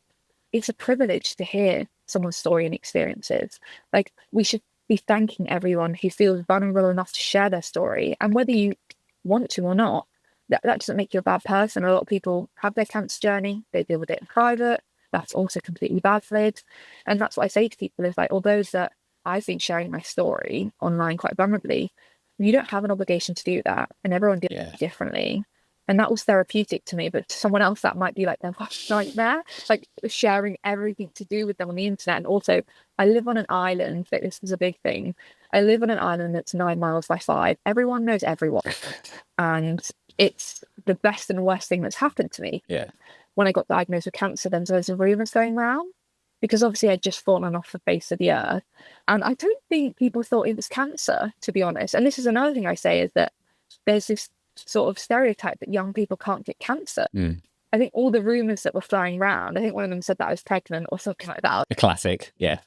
it's a privilege to hear someone's story and experiences. Like, we should be thanking everyone who feels vulnerable enough to share their story. And whether you want to or not, that doesn't make you a bad person. A lot of people have their cancer journey, they deal with it in private. That's also completely valid. And that's what I say to people is like, all those that I've been sharing my story online quite vulnerably, you don't have an obligation to do that. And everyone did it differently. And that was therapeutic to me, but to someone else that might be like their worst nightmare, like sharing everything to do with them on the internet. And also, I live on an island, but this is a big thing. I live on an island that's 9 miles by 5. Everyone knows everyone. And it's the best and worst thing that's happened to me. Yeah. When I got diagnosed with cancer, then there's rumours going around, because obviously I'd just fallen off the face of the earth. And I don't think people thought it was cancer, to be honest. And this is another thing I say, is that there's this sort of stereotype that young people can't get cancer. I think all the rumours that were flying around, I think one of them said that I was pregnant or something like that. A classic. Yeah.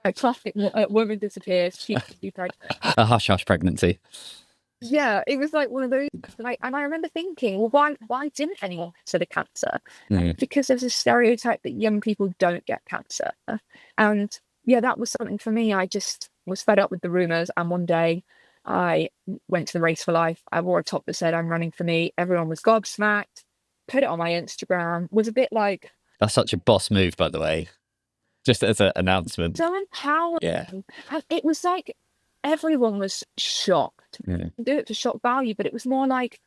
A classic woman disappears, she's pregnant. A hush-hush pregnancy. Yeah, it was like one of those. And I remember thinking, well, why didn't anyone consider cancer? Because there's a stereotype that young people don't get cancer. And yeah, that was something for me. I just was fed up with the rumours. And one day I went to the Race for Life. I wore a top that said, "I'm running for me." Everyone was gobsmacked. Put it on my Instagram. Was a bit like... That's such a boss move, by the way. Just as an announcement. So empowering. Yeah. It was like everyone was shocked. Do it for shock value, but it was more like...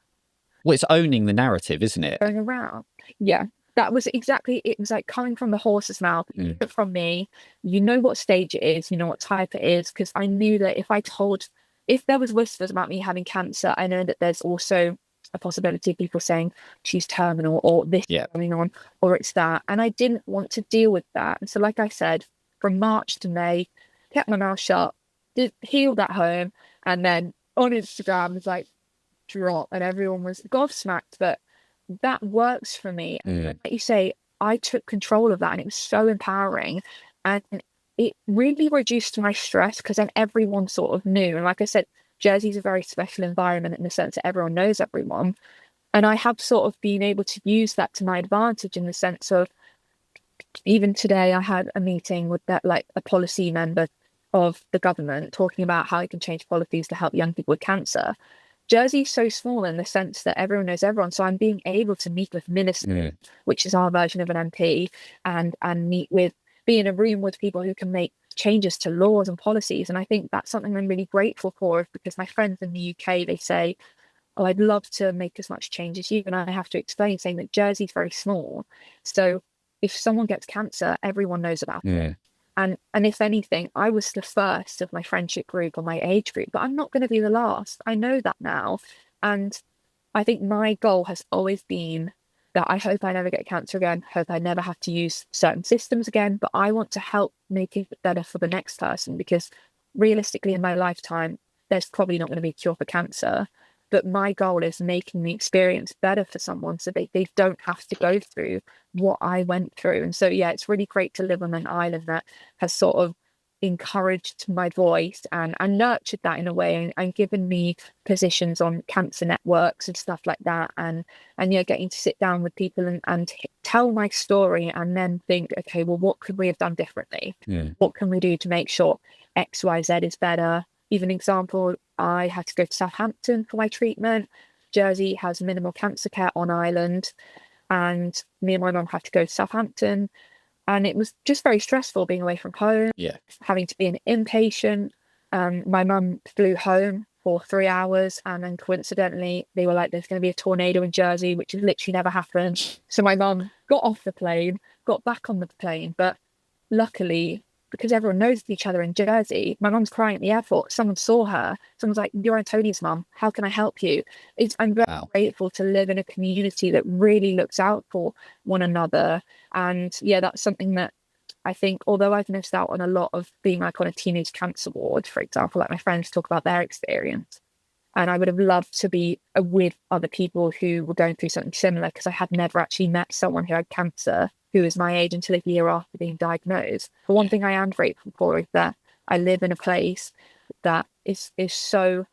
Well, it's owning the narrative, isn't it? Going around. Yeah. That was exactly... It was like coming from the horse's mouth, from me. You know what stage it is. You know what type it is. Because I knew that if there was whispers about me having cancer, I know that there's also a possibility of people saying she's terminal, or this is going on, or it's that. And I didn't want to deal with that. And so, like I said, from March to May, kept my mouth shut, healed at home, and then on Instagram was like drop, and everyone was gobsmacked. But that works for me. Like you say, I took control of that, and it was so empowering. And it really reduced my stress, because then everyone sort of knew. And like I said, Jersey's a very special environment in the sense that everyone knows everyone. And I have sort of been able to use that to my advantage, in the sense of, even today I had a meeting with a policy member of the government talking about how you can change policies to help young people with cancer. Jersey's so small in the sense that everyone knows everyone. So I'm being able to meet with ministers, which is our version of an MP, and be in a room with people who can make changes to laws and policies. And I think that's something I'm really grateful for, because my friends in the UK, they say, "Oh, I'd love to make as much change as you." And I have to explain, saying that Jersey's very small. So if someone gets cancer, everyone knows about it. And if anything, I was the first of my friendship group or my age group, but I'm not going to be the last. I know that now. And I think my goal has always been that I hope I never get cancer again, hope I never have to use certain systems again, but I want to help make it better for the next person, because realistically in my lifetime, there's probably not going to be a cure for cancer, but my goal is making the experience better for someone, so they don't have to go through what I went through. And so, yeah, it's really great to live on an island that has sort of encouraged my voice and nurtured that in a way, and given me positions on cancer networks and stuff like that, and yeah, getting to sit down with people and tell my story, and then think, okay, well, what could we have done differently? What can we do to make sure XYZ is better? Even example, I had to go to Southampton for my treatment. Jersey has minimal cancer care on island, and me and my mum had to go to Southampton. And it was just very stressful being away from home, having to be an inpatient. My mum flew home for 3 hours, and then coincidentally they were like, there's going to be a tornado in Jersey, which has literally never happened. So my mum got off the plane, got back on the plane, but luckily, because everyone knows each other in Jersey, my mum's crying at the airport. Someone saw her. Someone's like, "You're Antonia's mum. How can I help you?" I'm very grateful to live in a community that really looks out for one another. And yeah, that's something that I think, although I've missed out on a lot of being like on a teenage cancer ward, for example, like my friends talk about their experience. And I would have loved to be with other people who were going through something similar, because I had never actually met someone who had cancer who was my age until a year after being diagnosed. But one thing I am grateful for is that I live in a place that is so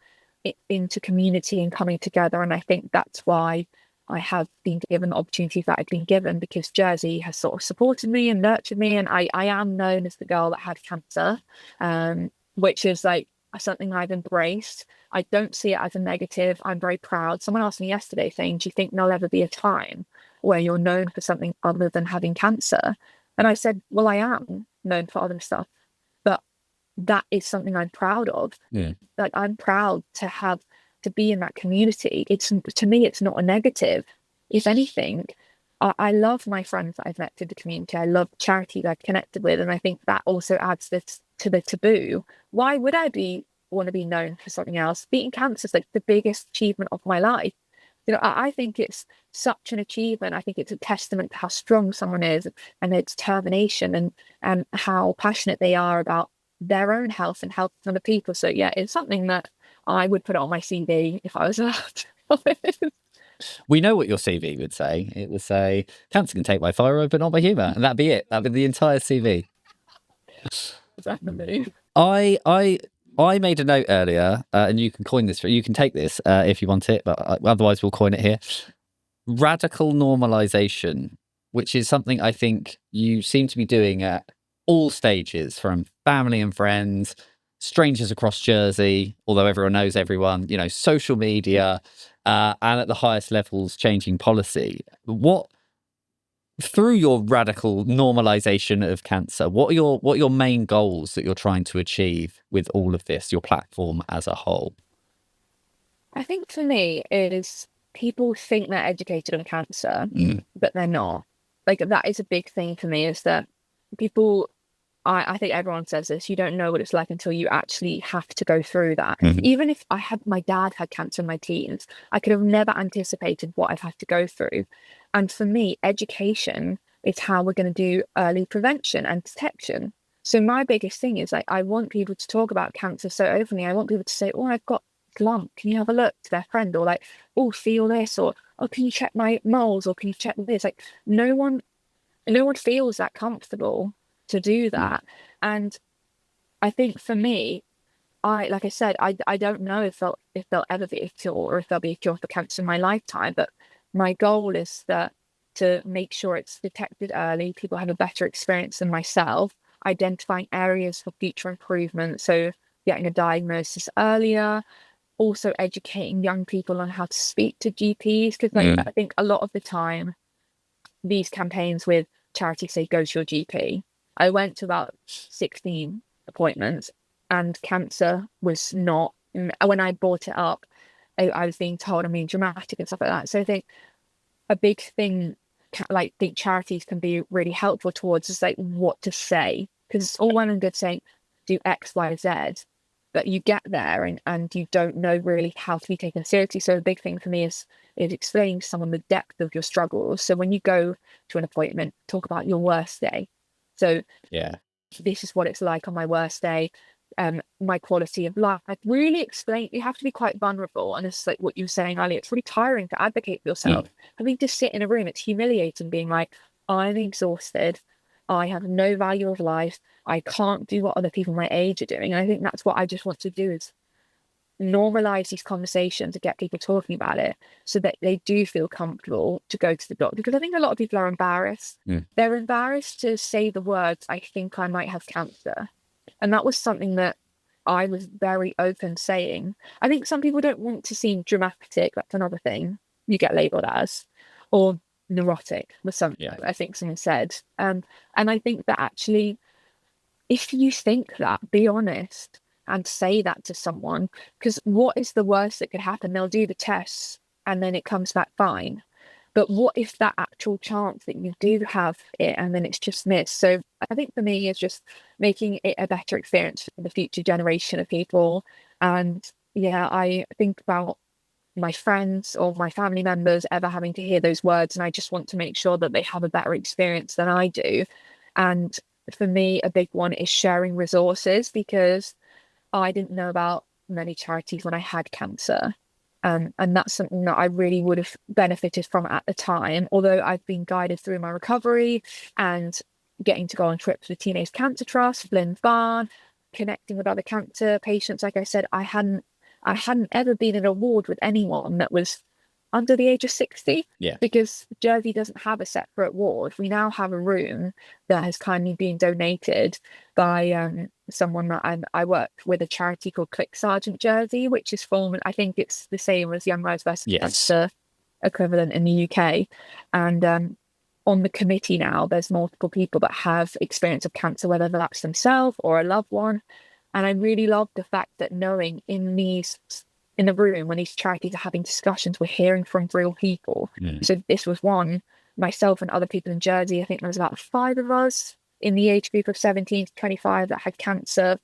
into community and coming together. And I think that's why I have been given the opportunities that I've been given, because Jersey has sort of supported me and nurtured me. And I am known as the girl that had cancer, which is like something I've embraced. I don't see it as a negative. I'm very proud. Someone asked me yesterday saying, "Do you think there'll ever be a time where you're known for something other than having cancer?" And I said, well, I am known for other stuff, but that is something I'm proud of. Yeah. Like, I'm proud to be in that community. To me, it's not a negative. If anything, I love my friends that I've met through the community. I love charities I've connected with. And I think that also adds this to the taboo. Why would I want to be known for something else? Beating cancer is like the biggest achievement of my life. I think it's such an achievement. I think it's a testament to how strong someone is and their determination and how passionate they are about their own health and helping other people. So yeah, it's something that I would put on my CV if I was allowed to. We know what your CV would say. It would say, "Cancer can take my thyroid, but not my humour," and that'd be it. That'd be the entire CV. Definitely. I made a note earlier, and you can coin this. You can take this if you want it, but otherwise we'll coin it here. Radical normalization, which is something I think you seem to be doing at all stages, from family and friends, strangers across Jersey, although everyone knows everyone, social media, and at the highest levels, changing policy. Through your radical normalization of cancer, what are your main goals that you're trying to achieve with all of this, your platform as a whole? I think for me, it is people think they're educated on cancer, but they're not. Like, that is a big thing for me, is that people, I think everyone says this, you don't know what it's like until you actually have to go through that. Even if my dad had cancer in my teens, I could have never anticipated what I've had to go through. And for me, education is how we're going to do early prevention and detection. So my biggest thing is, like, I want people to talk about cancer so openly. I want people to say, "Oh, I've got a lump. Can you have a look?" to their friend, or like, "Oh, feel this," or, "Oh, can you check my moles?" or, "Can you check this?" Like, no one feels that comfortable to do that. And I think for me, like I said, I don't know if there'll ever be a cure, or if there'll be a cure for cancer in my lifetime, but my goal is to make sure it's detected early, people have a better experience than myself, identifying areas for future improvement, so getting a diagnosis earlier, also educating young people on how to speak to GPs, because I think a lot of the time these campaigns with charities say, "Go to your GP." I went to about 16 appointments, and cancer was not, when I brought it up, I was being told I'm being dramatic and stuff like that. So I think a big thing, like, think charities can be really helpful towards, is like what to say, because it's all well and good saying do X, Y, Z, but you get there and you don't know really how to be taken seriously. So a big thing for me is explaining to someone the depth of your struggles. So when you go to an appointment, talk about your worst day. So Yeah. This is what it's like on my worst day. My quality of life. I've really explained, you have to be quite vulnerable. And it's like what you were saying earlier, it's really tiring to advocate for yourself. I mean, to sit in a room, it's humiliating being like, I'm exhausted. I have no value of life. I can't do what other people my age are doing. And I think that's what I just want to do, is normalize these conversations and get people talking about it, so that they do feel comfortable to go to the doctor. Because I think a lot of people are embarrassed. They're embarrassed to say the words, "I think I might have cancer." And that was something that I was very open saying. I think some people don't want to seem dramatic. That's another thing you get labeled as, or neurotic was something I think someone said. And I think that actually, if you think that, be honest. and say that to someone, because what is the worst that could happen? They'll do the tests and then it comes back fine. But what if that actual chance that you do have it and then it's just missed? So I think for me, it's just making it a better experience for the future generation of people. And yeah, I think about my friends or my family members ever having to hear those words, and I just want to make sure that they have a better experience than I do. And for me, a big one is sharing resources, because I didn't know about many charities when I had cancer. And that's something that I really would have benefited from at the time. Although I've been guided through my recovery and getting to go on trips with Teenage Cancer Trust, Flynn Barn, connecting with other cancer patients. Like I said, I hadn't ever been in a ward with anyone that was under the age of 60, because Jersey doesn't have a separate ward. We now have a room that has kindly been donated by someone that I work with, a charity called Click Sergeant Jersey, which is formed, I think it's the same as Young Lives vs Cancer equivalent in the UK. And on the committee now, there's multiple people that have experience of cancer, whether that's themselves or a loved one. And I really love the fact that knowing in the room when these charities are having discussions, we're hearing from real people. So this was one, myself and other people in Jersey. I think there was about 5 of us in the age group of 17 to 25 that had cancer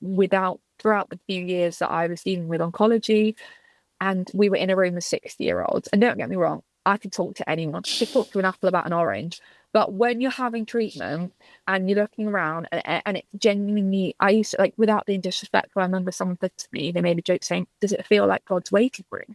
throughout the few years that I was dealing with oncology. And we were in a room with 60-year-olds. And don't get me wrong, I could talk to anyone. I could talk to an apple about an orange. But when you're having treatment and you're looking around and it's genuinely, I used to, like, without being disrespectful, I remember someone said to me, they made a joke saying, "Does it feel like God's waiting room?"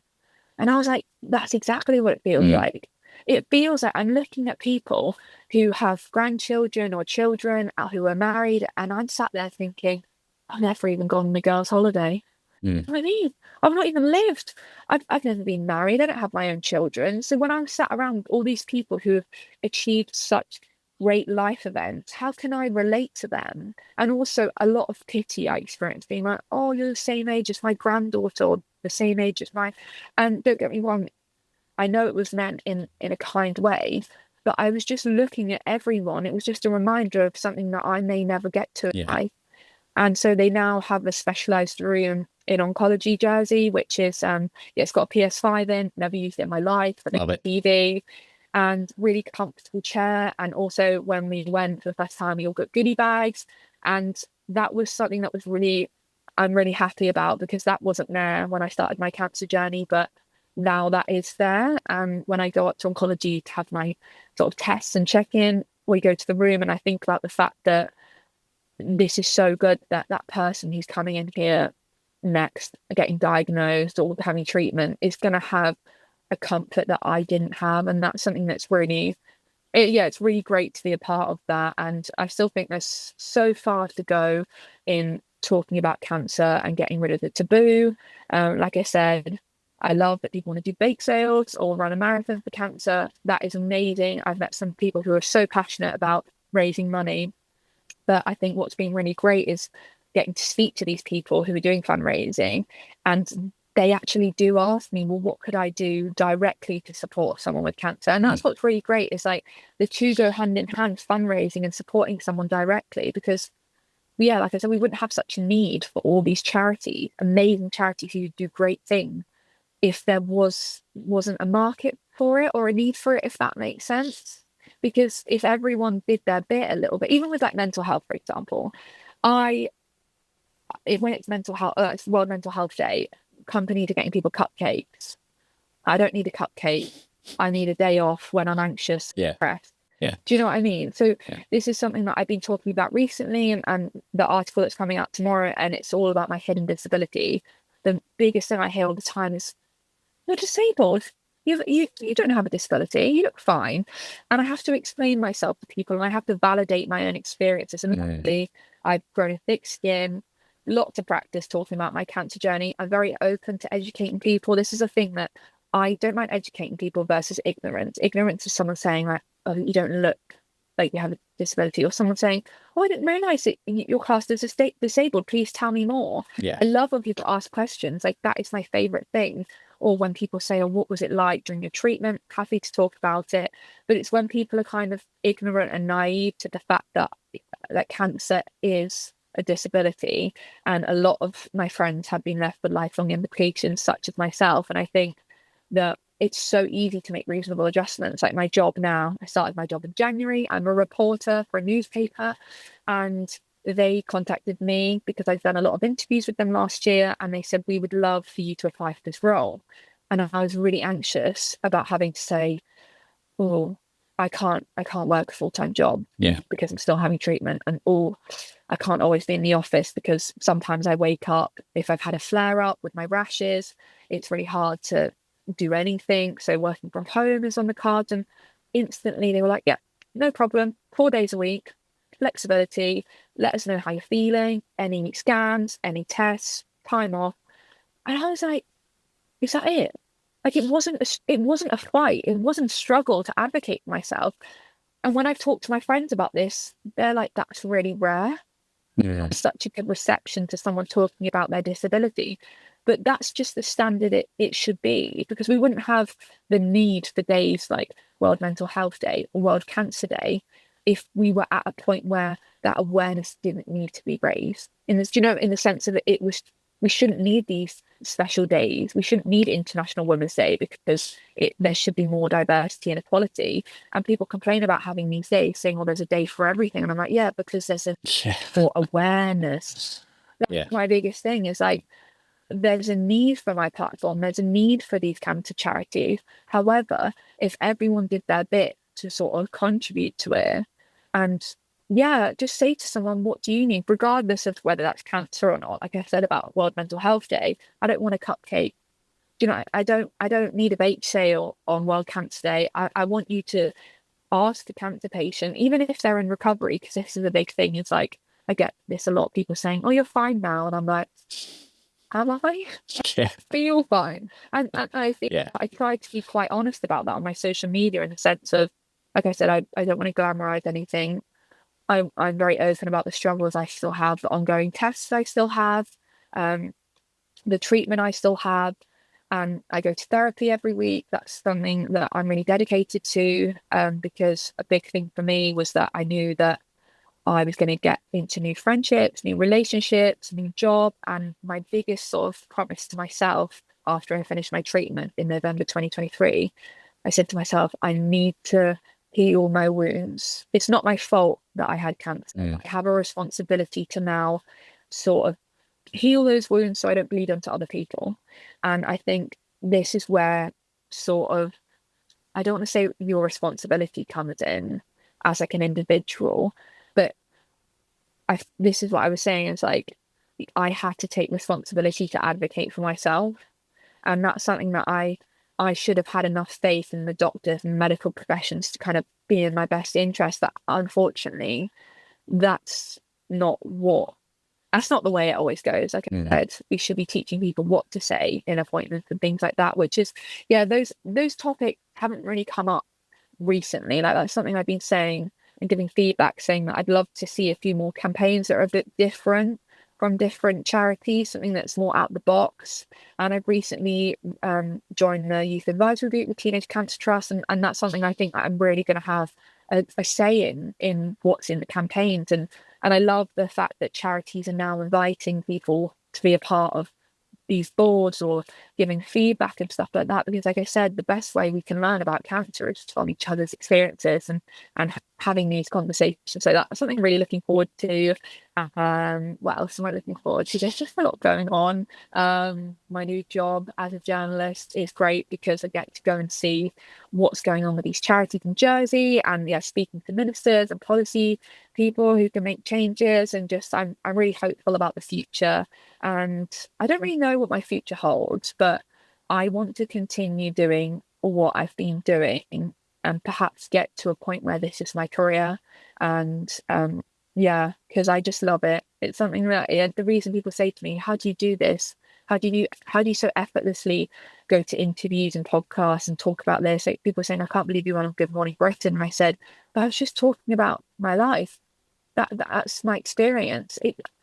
And I was like, that's exactly what it feels like. It feels like I'm looking at people who have grandchildren or children who are married, and I'm sat there thinking, I've never even gone on a girl's holiday. You know what I mean? I've not even lived. I've never been married. I don't have my own children. So when I'm sat around all these people who have achieved such great life events, how can I relate to them? And also a lot of pity I experienced, being like, oh, you're the same age as my granddaughter, or the same age as mine. And don't get me wrong, I know it was meant in a kind way, but I was just looking at everyone. It was just a reminder of something that I may never get to in life. And so they now have a specialised room in oncology, Jersey, which is, it's got a PS5 in, never used it in my life, but a TV and really comfortable chair. And also when we went for the first time, we all got goodie bags. And that was something that was I'm really happy about, because that wasn't there when I started my cancer journey, but now that is there. And when I go up to oncology to have my sort of tests and check in, we go to the room and I think about the fact that this is so good that that person who's coming in here next, getting diagnosed or having treatment, is going to have a comfort that I didn't have. And that's something that's really, it's really great to be a part of that. And I still think there's so far to go in talking about cancer and getting rid of the taboo. Like I said, I love that people want to do bake sales or run a marathon for cancer. That is amazing. I've met some people who are so passionate about raising money. But I think what's been really great is getting to speak to these people who are doing fundraising, and they actually do ask me, well, what could I do directly to support someone with cancer? And that's what's really great, is like the two go hand in hand, fundraising and supporting someone directly, because like I said, we wouldn't have such a need for all these charities, amazing charities who do great things, if there wasn't a market for it or a need for it, if that makes sense. Because if everyone did their bit a little bit, even with like mental health, for example, when it's mental health, it's World Mental Health Day, companies are getting people cupcakes. I don't need a cupcake. I need a day off when I'm anxious, depressed. Do you know what I mean? So this is something that I've been talking about recently, and the article that's coming out tomorrow, and it's all about my hidden disability. The biggest thing I hear all the time is, "You're disabled. You don't have a disability. You look fine." And I have to explain myself to people, and I have to validate my own experiences. And luckily, I've grown a thick skin, lots of practice talking about my cancer journey. I'm very open to educating people. This is a thing that I don't mind educating people versus ignorance. Ignorance is someone saying like, "Oh, you don't look like you have a disability," or someone saying, "Oh, I didn't realise that you're classed as disabled. Please tell me more." I love when people ask questions. Like, that is my favourite thing. Or when people say, "Oh, what was it like during your treatment?" Happy to talk about it. But it's when people are kind of ignorant and naive to the fact that cancer is a disability, and a lot of my friends have been left with lifelong implications, such as myself. And I think that it's so easy to make reasonable adjustments. Like my job now, I started my job in January. I'm a reporter for a newspaper, and they contacted me because I've done a lot of interviews with them last year, and they said, we would love for you to apply for this role. And I was really anxious about having to say, oh, I can't work a full-time job because I'm still having treatment, and I can't always be in the office because sometimes I wake up, if I've had a flare up with my rashes, it's really hard to do anything. So working from home is on the cards. And instantly they were like, yeah, no problem, 4 days a week, flexibility, let us know how you're feeling, any scans, any tests, time off. And I was like, is that it? Like it wasn't a fight, it wasn't a struggle to advocate for myself. And when I've talked to my friends about this, they're like, that's really rare. Yeah. Such a good reception to someone talking about their disability. But that's just the standard it should be, because we wouldn't have the need for days like World Mental Health Day or World Cancer Day if we were at a point where that awareness didn't need to be raised. In this, in the sense of we shouldn't need these special days. We shouldn't need International Women's Day because there should be more diversity and equality. And people complain about having these days, saying, "Oh, there's a day for everything." And I'm like, yeah, because there's for awareness. That's my biggest thing is like, there's a need for my platform. There's a need for these cancer charities. However, if everyone did their bit to sort of contribute to it, and just say to someone, what do you need, regardless of whether that's cancer or not. Like I said about World Mental Health Day, I don't want a cupcake. I don't need a bake sale on World Cancer Day. I want you to ask the cancer patient, even if they're in recovery, because this is a big thing. It's like, I get this a lot, people saying, oh, you're fine now. And I'm like, am I? Yeah. Feel fine. And I think I try to be quite honest about that on my social media, in the sense of, like I said, I don't want to glamorize anything. I'm very open about the struggles I still have, the ongoing tests I still have, the treatment I still have, and I go to therapy every week. That's something that I'm really dedicated to, because a big thing for me was that I knew that I was going to get into new friendships, new relationships, new job. And my biggest sort of promise to myself after I finished my treatment in November 2023, I said to myself, I need to heal my wounds. It's not my fault that I had cancer. I have a responsibility to now sort of heal those wounds so I don't bleed onto other people. And I think this is where sort of, I don't want to say your responsibility comes in as like an individual, but this is what I was saying. It's like, I had to take responsibility to advocate for myself. And that's something that I should have had enough faith in the doctors and medical professions to kind of be in my best interest. But unfortunately, that's not the way it always goes. Like I said, we should be teaching people what to say in appointments and things like that, which is, those topics haven't really come up recently. Like that's something I've been saying and giving feedback, saying that I'd love to see a few more campaigns that are a bit different from different charities, something that's more out the box. And I've recently joined the Youth Advisory Group, the Teenage Cancer Trust, and that's something I think I'm really going to have a say in what's in the campaigns. And I love the fact that charities are now inviting people to be a part of these boards or giving feedback and stuff like that, because like I said, the best way we can learn about cancer is from each other's experiences and having these conversations. So that's something I'm really looking forward to. What else am I looking forward to? There's just a lot going on. My new job as a journalist is great because I get to go and see what's going on with these charities in Jersey, and speaking to ministers and policy people who can make changes. And just I'm really hopeful about the future. And I don't really know what my future holds, but I want to continue doing what I've been doing and perhaps get to a point where this is my career. And because I just love it. It's something that the reason people say to me, how do you do this? How do you so effortlessly go to interviews and podcasts and talk about this? Like people saying, I can't believe you went on Good Morning Britain. And I said, but I was just talking about my life. That's my experience.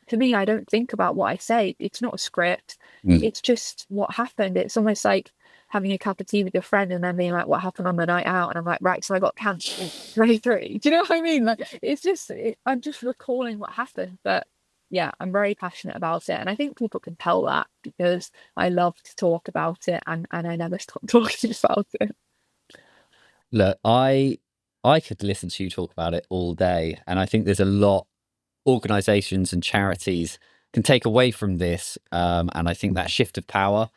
To me, I don't think about what I say. It's not a script. It's just what happened. It's almost like having a cup of tea with your friend and then being like, what happened on the night out? And I'm like, right, so I got cancer in 23. Do you know what I mean? Like, I'm just recalling what happened. But yeah, I'm very passionate about it. And I think people can tell that because I love to talk about it and I never stop talking about it. Look, I could listen to you talk about it all day, and I think there's a lot organizations and charities can take away from this. And I think that shift of power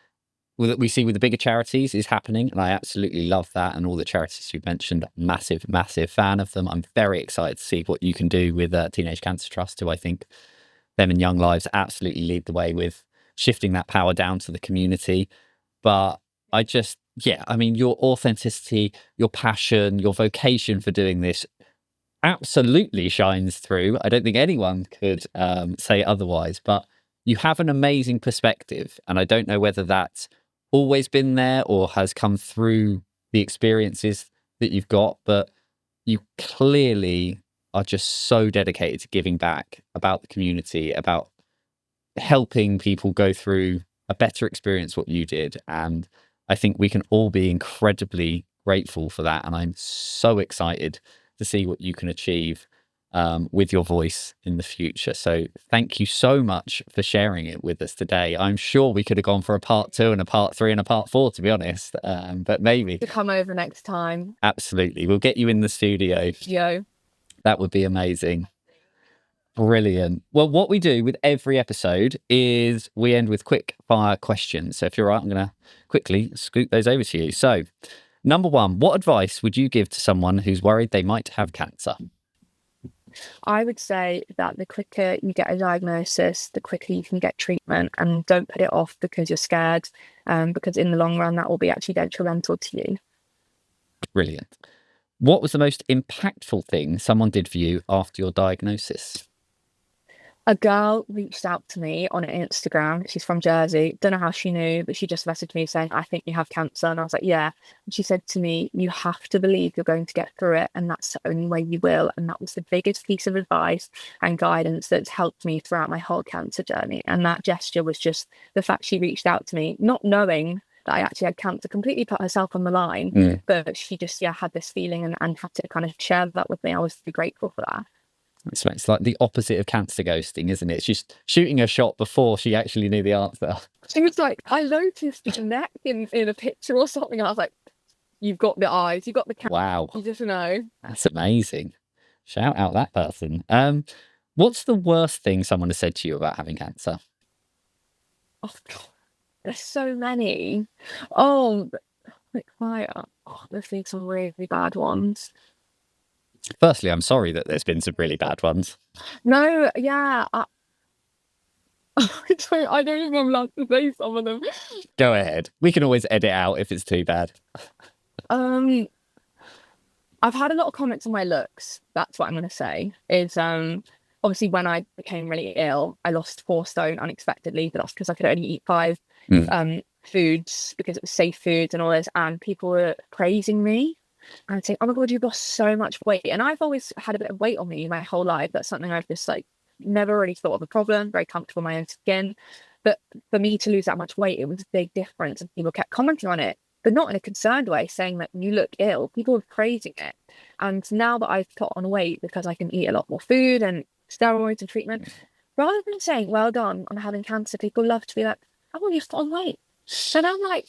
that we see with the bigger charities is happening, and I absolutely love that. And all the charities you mentioned, massive, massive fan of them. I'm very excited to see what you can do with Teenage Cancer Trust, who I think them and Young Lives absolutely lead the way with shifting that power down to the community. But I just, yeah, I mean, your authenticity, your passion, your vocation for doing this absolutely shines through. I don't think anyone could say otherwise, but you have an amazing perspective. And I don't know whether that's always been there or has come through the experiences that you've got, but you clearly are just so dedicated to giving back about the community, about helping people go through a better experience what you did. And I think we can all be incredibly grateful for that. And I'm so excited to see what you can achieve with your voice in the future. So thank you so much for sharing it with us today. I'm sure we could have gone for a part 2 and a part 3 and a part 4, to be honest, but maybe. To come over next time. Absolutely. We'll get you in the studio. Yo. That would be amazing. Brilliant. Well, what we do with every episode is we end with quick fire questions. So if you're right, I'm going to quickly scoot those over to you. So, number 1, what advice would you give to someone who's worried they might have cancer? I would say that the quicker you get a diagnosis, the quicker you can get treatment, and don't put it off because you're scared, because in the long run, that will be actually detrimental to you. Brilliant. What was the most impactful thing someone did for you after your diagnosis? A girl reached out to me on Instagram. She's from Jersey. Don't know how she knew, but she just messaged me saying, I think you have cancer. And I was like, yeah. And she said to me, you have to believe you're going to get through it. And that's the only way you will. And that was the biggest piece of advice and guidance that's helped me throughout my whole cancer journey. And that gesture was just the fact she reached out to me, not knowing that I actually had cancer, completely put herself on the line. But she just, had this feeling and had to kind of share that with me. I was really grateful for that. It's like the opposite of cancer ghosting, isn't it? She's shooting a shot before she actually knew the answer. She was like, I noticed your neck in a picture or something. I was like, you've got the eyes, you've got the cancer. Wow. You just know. That's amazing. Shout out that person. What's the worst thing someone has said to you about having cancer? Oh, God. There's so many. Oh, quick fire. Oh, there's been some really bad ones. Firstly, I'm sorry that there's been some really bad ones. No, yeah. I don't even know if I'm allowed to say some of them. Go ahead. We can always edit out if it's too bad. I've had a lot of comments on my looks. That's what I'm going to say. Is obviously when I became really ill, I lost 4 stone unexpectedly, but that's because I could only eat 5 foods because it was safe foods and all this. And people were praising me and saying, oh my God, you've lost so much weight. And I've always had a bit of weight on me my whole life. That's something I've just never really thought of a problem, very comfortable in my own skin. But for me to lose that much weight, it was a big difference. And people kept commenting on it, but not in a concerned way, saying that you look ill. People were praising it. And now that I've put on weight because I can eat a lot more food and steroids and treatment, rather than saying, well done on having cancer, people love to be like, oh, you've put on weight. And I'm like,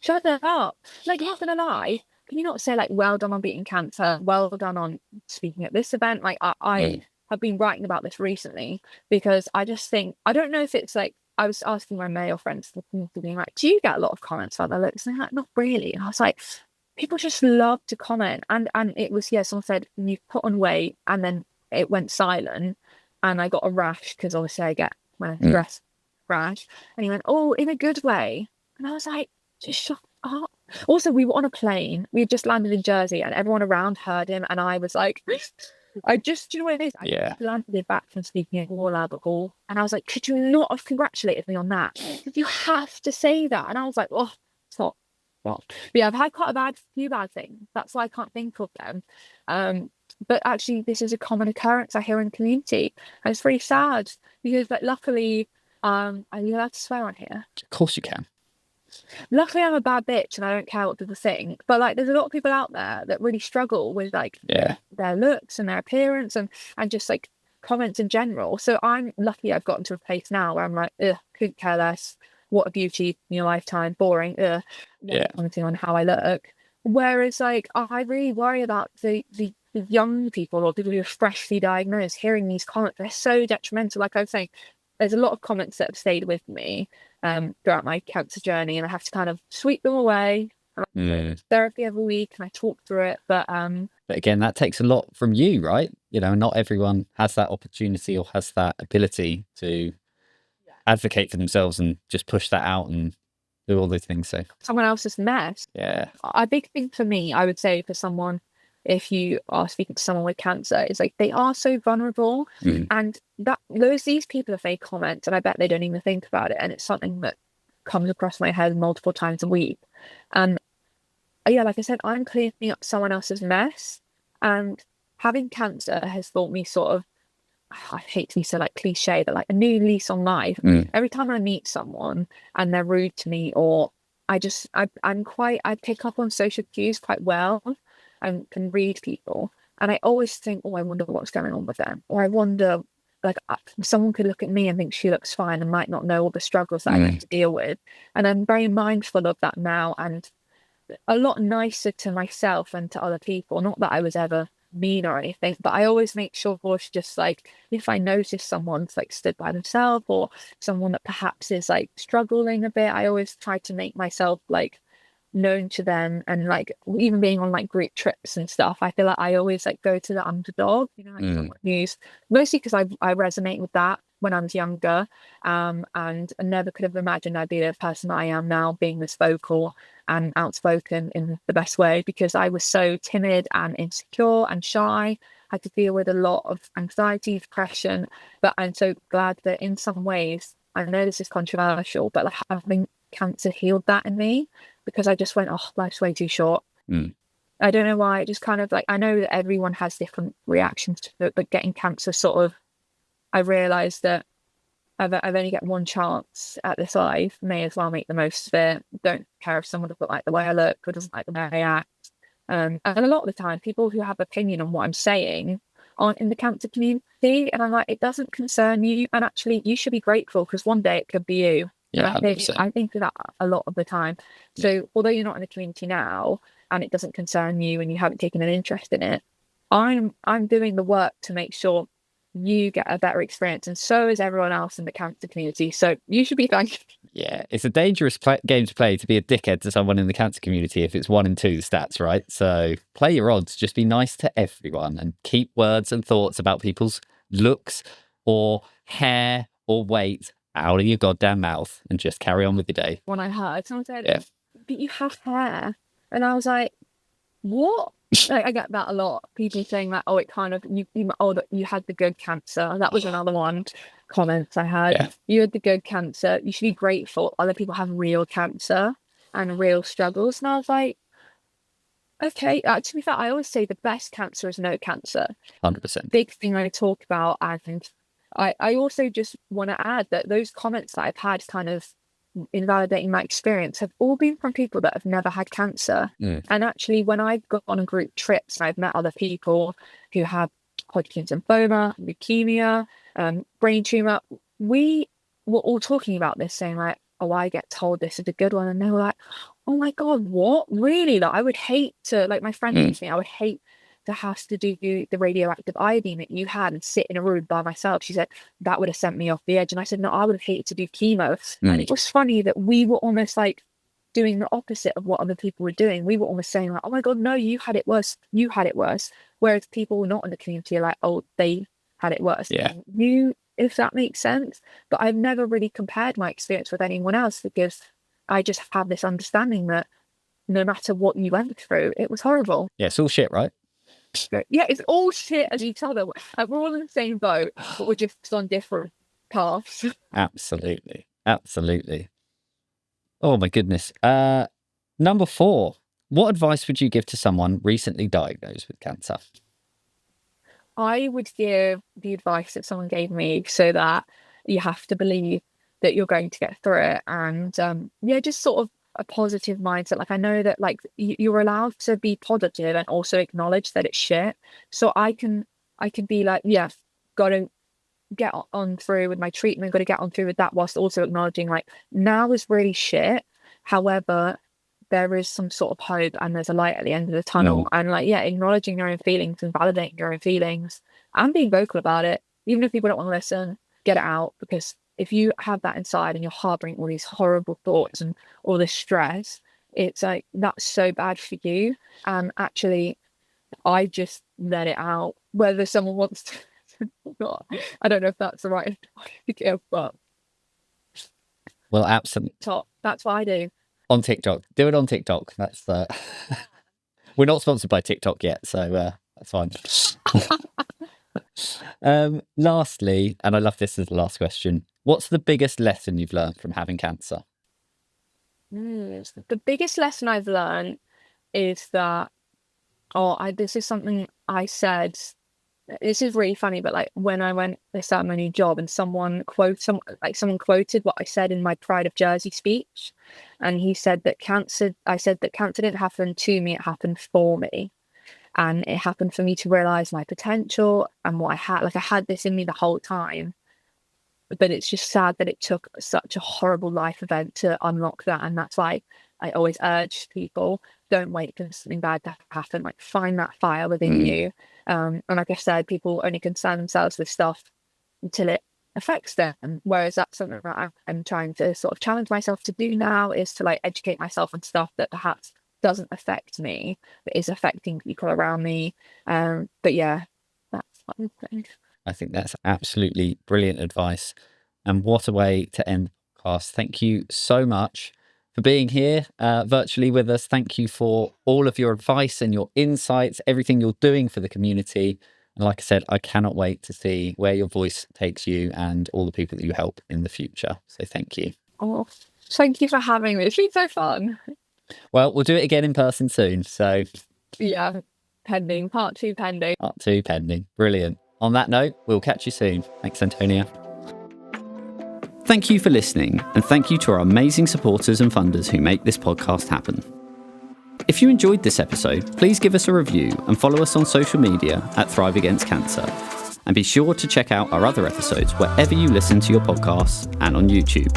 shut that up. Like, not gonna lie. Can you not say well done on beating cancer, well done on speaking at this event? I have been writing about this recently because I just think, I don't know if it's I was asking my male friends, being like, do you get a lot of comments about their looks? And they're like, not really. And I was like, people just love to comment. And it was, someone said, you put on weight, and then it went silent. And I got a rash because obviously I get when I stress rash. And he went, oh, in a good way. And I was like, just shut up. Also, we were on a plane. We had just landed in Jersey, and everyone around heard him. And I was like, do you know what it is? I just landed back from speaking at Royal Albert Hall, and I was like, could you not have congratulated me on that? You have to say that. And I was like, oh, stop. But yeah, I've had quite a few bad things. That's why I can't think of them. But actually, this is a common occurrence I hear in the community, and it's very sad because, luckily, are you allowed to swear on here? Of course you can. Luckily, I'm a bad bitch and I don't care what people think. But there's a lot of people out there that really struggle with their looks and their appearance and just comments in general. So I'm lucky I've gotten to a place now where I'm like, ugh, couldn't care less. What have you achieved in your lifetime? Boring. Ugh. Yeah. Commenting on how I look. Whereas like I really worry about the young people or people who are freshly diagnosed hearing these comments. They're so detrimental. Like I was saying, there's a lot of comments that have stayed with me throughout my cancer journey, and I have to kind of sweep them away. Therapy every week, and I talk through it. But again, that takes a lot from you, right? You know, not everyone has that opportunity or has that ability to advocate for themselves and just push that out and do all those things. So someone else's mess. Yeah. A big thing for me, I would say, for someone, if you are speaking to someone with cancer, is like they are so vulnerable, and that these people, if they comment, and I bet they don't even think about it, and it's something that comes across my head multiple times a week. And yeah, like I said, I'm cleaning up someone else's mess, and having cancer has taught me sort of, I hate to be so like cliche, but like a new lease on life. Every time I meet someone and they're rude to me, or I pick up on social cues quite well and can read people. And I always think, oh, I wonder what's going on with them. Or I wonder, like, someone could look at me and think she looks fine and might not know all the struggles that I have to deal with. And I'm very mindful of that now, and a lot nicer to myself and to other people. Not that I was ever mean or anything, but I always make sure it's just like, if I notice someone's like stood by themselves, or someone that perhaps is like struggling a bit, I always try to make myself like known to them. And like, even being on like group trips and stuff, I feel like I always like go to the underdog, you know, like someone who's, mostly because I resonate with that when I was younger, and I never could have imagined I'd be the person I am now, being this vocal and outspoken in the best way, because I was so timid and insecure and shy. I had to deal with a lot of anxiety, depression, but I'm so glad that in some ways, I know this is controversial, but like having cancer healed that in me, because I just went, oh, life's way too short. I don't know why. It just kind of like, I know that everyone has different reactions to it, but getting cancer sort of, I realised that I've only got one chance at this life. May as well make the most of it. Don't care if someone doesn't like the way I look or doesn't like the way I act. And a lot of the time, people who have opinion on what I'm saying aren't in the cancer community, and I'm like, it doesn't concern you. And actually, you should be grateful, because one day it could be you. Yeah, I think of that a lot of the time. So although you're not in the community now and it doesn't concern you and you haven't taken an interest in it, I'm doing the work to make sure you get a better experience, and so is everyone else in the cancer community. So you should be thankful. Yeah, it's a dangerous game to play, to be a dickhead to someone in the cancer community if it's 1 and 2 the stats, right? So play your odds, just be nice to everyone, and keep words and thoughts about people's looks or hair or weight out of your goddamn mouth, and just carry on with your day. When I heard someone said, but you have hair, and I was like, what? Like, I get that a lot. People saying that, oh, it kind of, you had the good cancer. That was another one. Comments I had. Yeah. You had the good cancer. You should be grateful. Other people have real cancer and real struggles. And I was like, okay. To be fair, I always say the best cancer is no cancer. 100%. Big thing I talk about. And I also just want to add that those comments that I've had kind of invalidating my experience have all been from people that have never had cancer. And actually, when I've gone on group trips and I've met other people who have Hodgkin's lymphoma, leukemia, brain tumor, we were all talking about this, saying like, oh, I get told this is a good one, and they were like, oh my god, what, really? Like, I would hate to, like, my friend told me, I would hate to have to do the radioactive iodine that you had and sit in a room by myself. She said that would have sent me off the edge. And I said, no, I would have hated to do chemo. And it was funny that we were almost like doing the opposite of what other people were doing. We were almost saying like, oh my god, no, you had it worse. You had it worse. Whereas people not in the community are like, oh, they had it worse. Yeah. You, if that makes sense. But I've never really compared my experience with anyone else, because I just have this understanding that no matter what you went through, it was horrible. Yeah, it's all shit, right? Yeah, it's all shit as each other. We're all in the same boat, but we're just on different paths. Absolutely. Absolutely. Oh my goodness. Number 4, what advice would you give to someone recently diagnosed with cancer? I would give the advice that someone gave me, so that you have to believe that you're going to get through it. And just sort of a positive mindset. Like, I know that like you're allowed to be positive and also acknowledge that it's shit. So I can be like, yeah, got to get on through with my treatment, got to get on through with that, whilst also acknowledging like now is really shit. However, there is some sort of hope and there's a light at the end of the tunnel. And like, yeah, acknowledging your own feelings and validating your own feelings and being vocal about it, even if people don't want to listen, get it out. Because if you have that inside and you're harboring all these horrible thoughts and all this stress, it's like, that's so bad for you. And actually, I just let it out, whether someone wants to or not. I don't know if that's the right idea, but well, absolutely. That's what I do. On TikTok. Do it on TikTok. That's we're not sponsored by TikTok yet, so that's fine. Lastly, and I love this as the last question, what's the biggest lesson you've learned from having cancer? The biggest lesson I've learned is that, this is something I said, this is really funny, but like when I started my new job and someone quoted what I said in my Pride of Jersey speech. And he said that I said that cancer didn't happen to me, it happened for me. And it happened for me to realize my potential and what I had. Like I had this in me the whole time, but it's just sad that it took such a horrible life event to unlock that. And that's why I always urge people, don't wait for something bad to happen. Like find that fire within you. And like I said, people only concern themselves with stuff until it affects them. Whereas that's something that I'm trying to sort of challenge myself to do now, is to like educate myself on stuff that perhaps doesn't affect me, but is affecting people around me. But yeah, that's what I think. I think that's absolutely brilliant advice. And what a way to end the podcast. Thank you so much for being here virtually with us. Thank you for all of your advice and your insights, everything you're doing for the community. And like I said, I cannot wait to see where your voice takes you and all the people that you help in the future. So thank you. Oh, thank you for having me. It's been so fun. Well, we'll do it again in person soon. So yeah, pending. Part 2 pending. Part 2 pending. Brilliant. On that note, we'll catch you soon. Thanks, Antonia. Thank you for listening, and thank you to our amazing supporters and funders who make this podcast happen. If you enjoyed this episode, please give us a review and follow us on social media at Thrive Against Cancer. And be sure to check out our other episodes wherever you listen to your podcasts and on YouTube.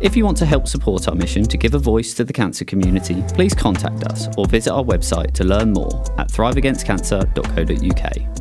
If you want to help support our mission to give a voice to the cancer community, please contact us or visit our website to learn more at thriveagainstcancer.co.uk.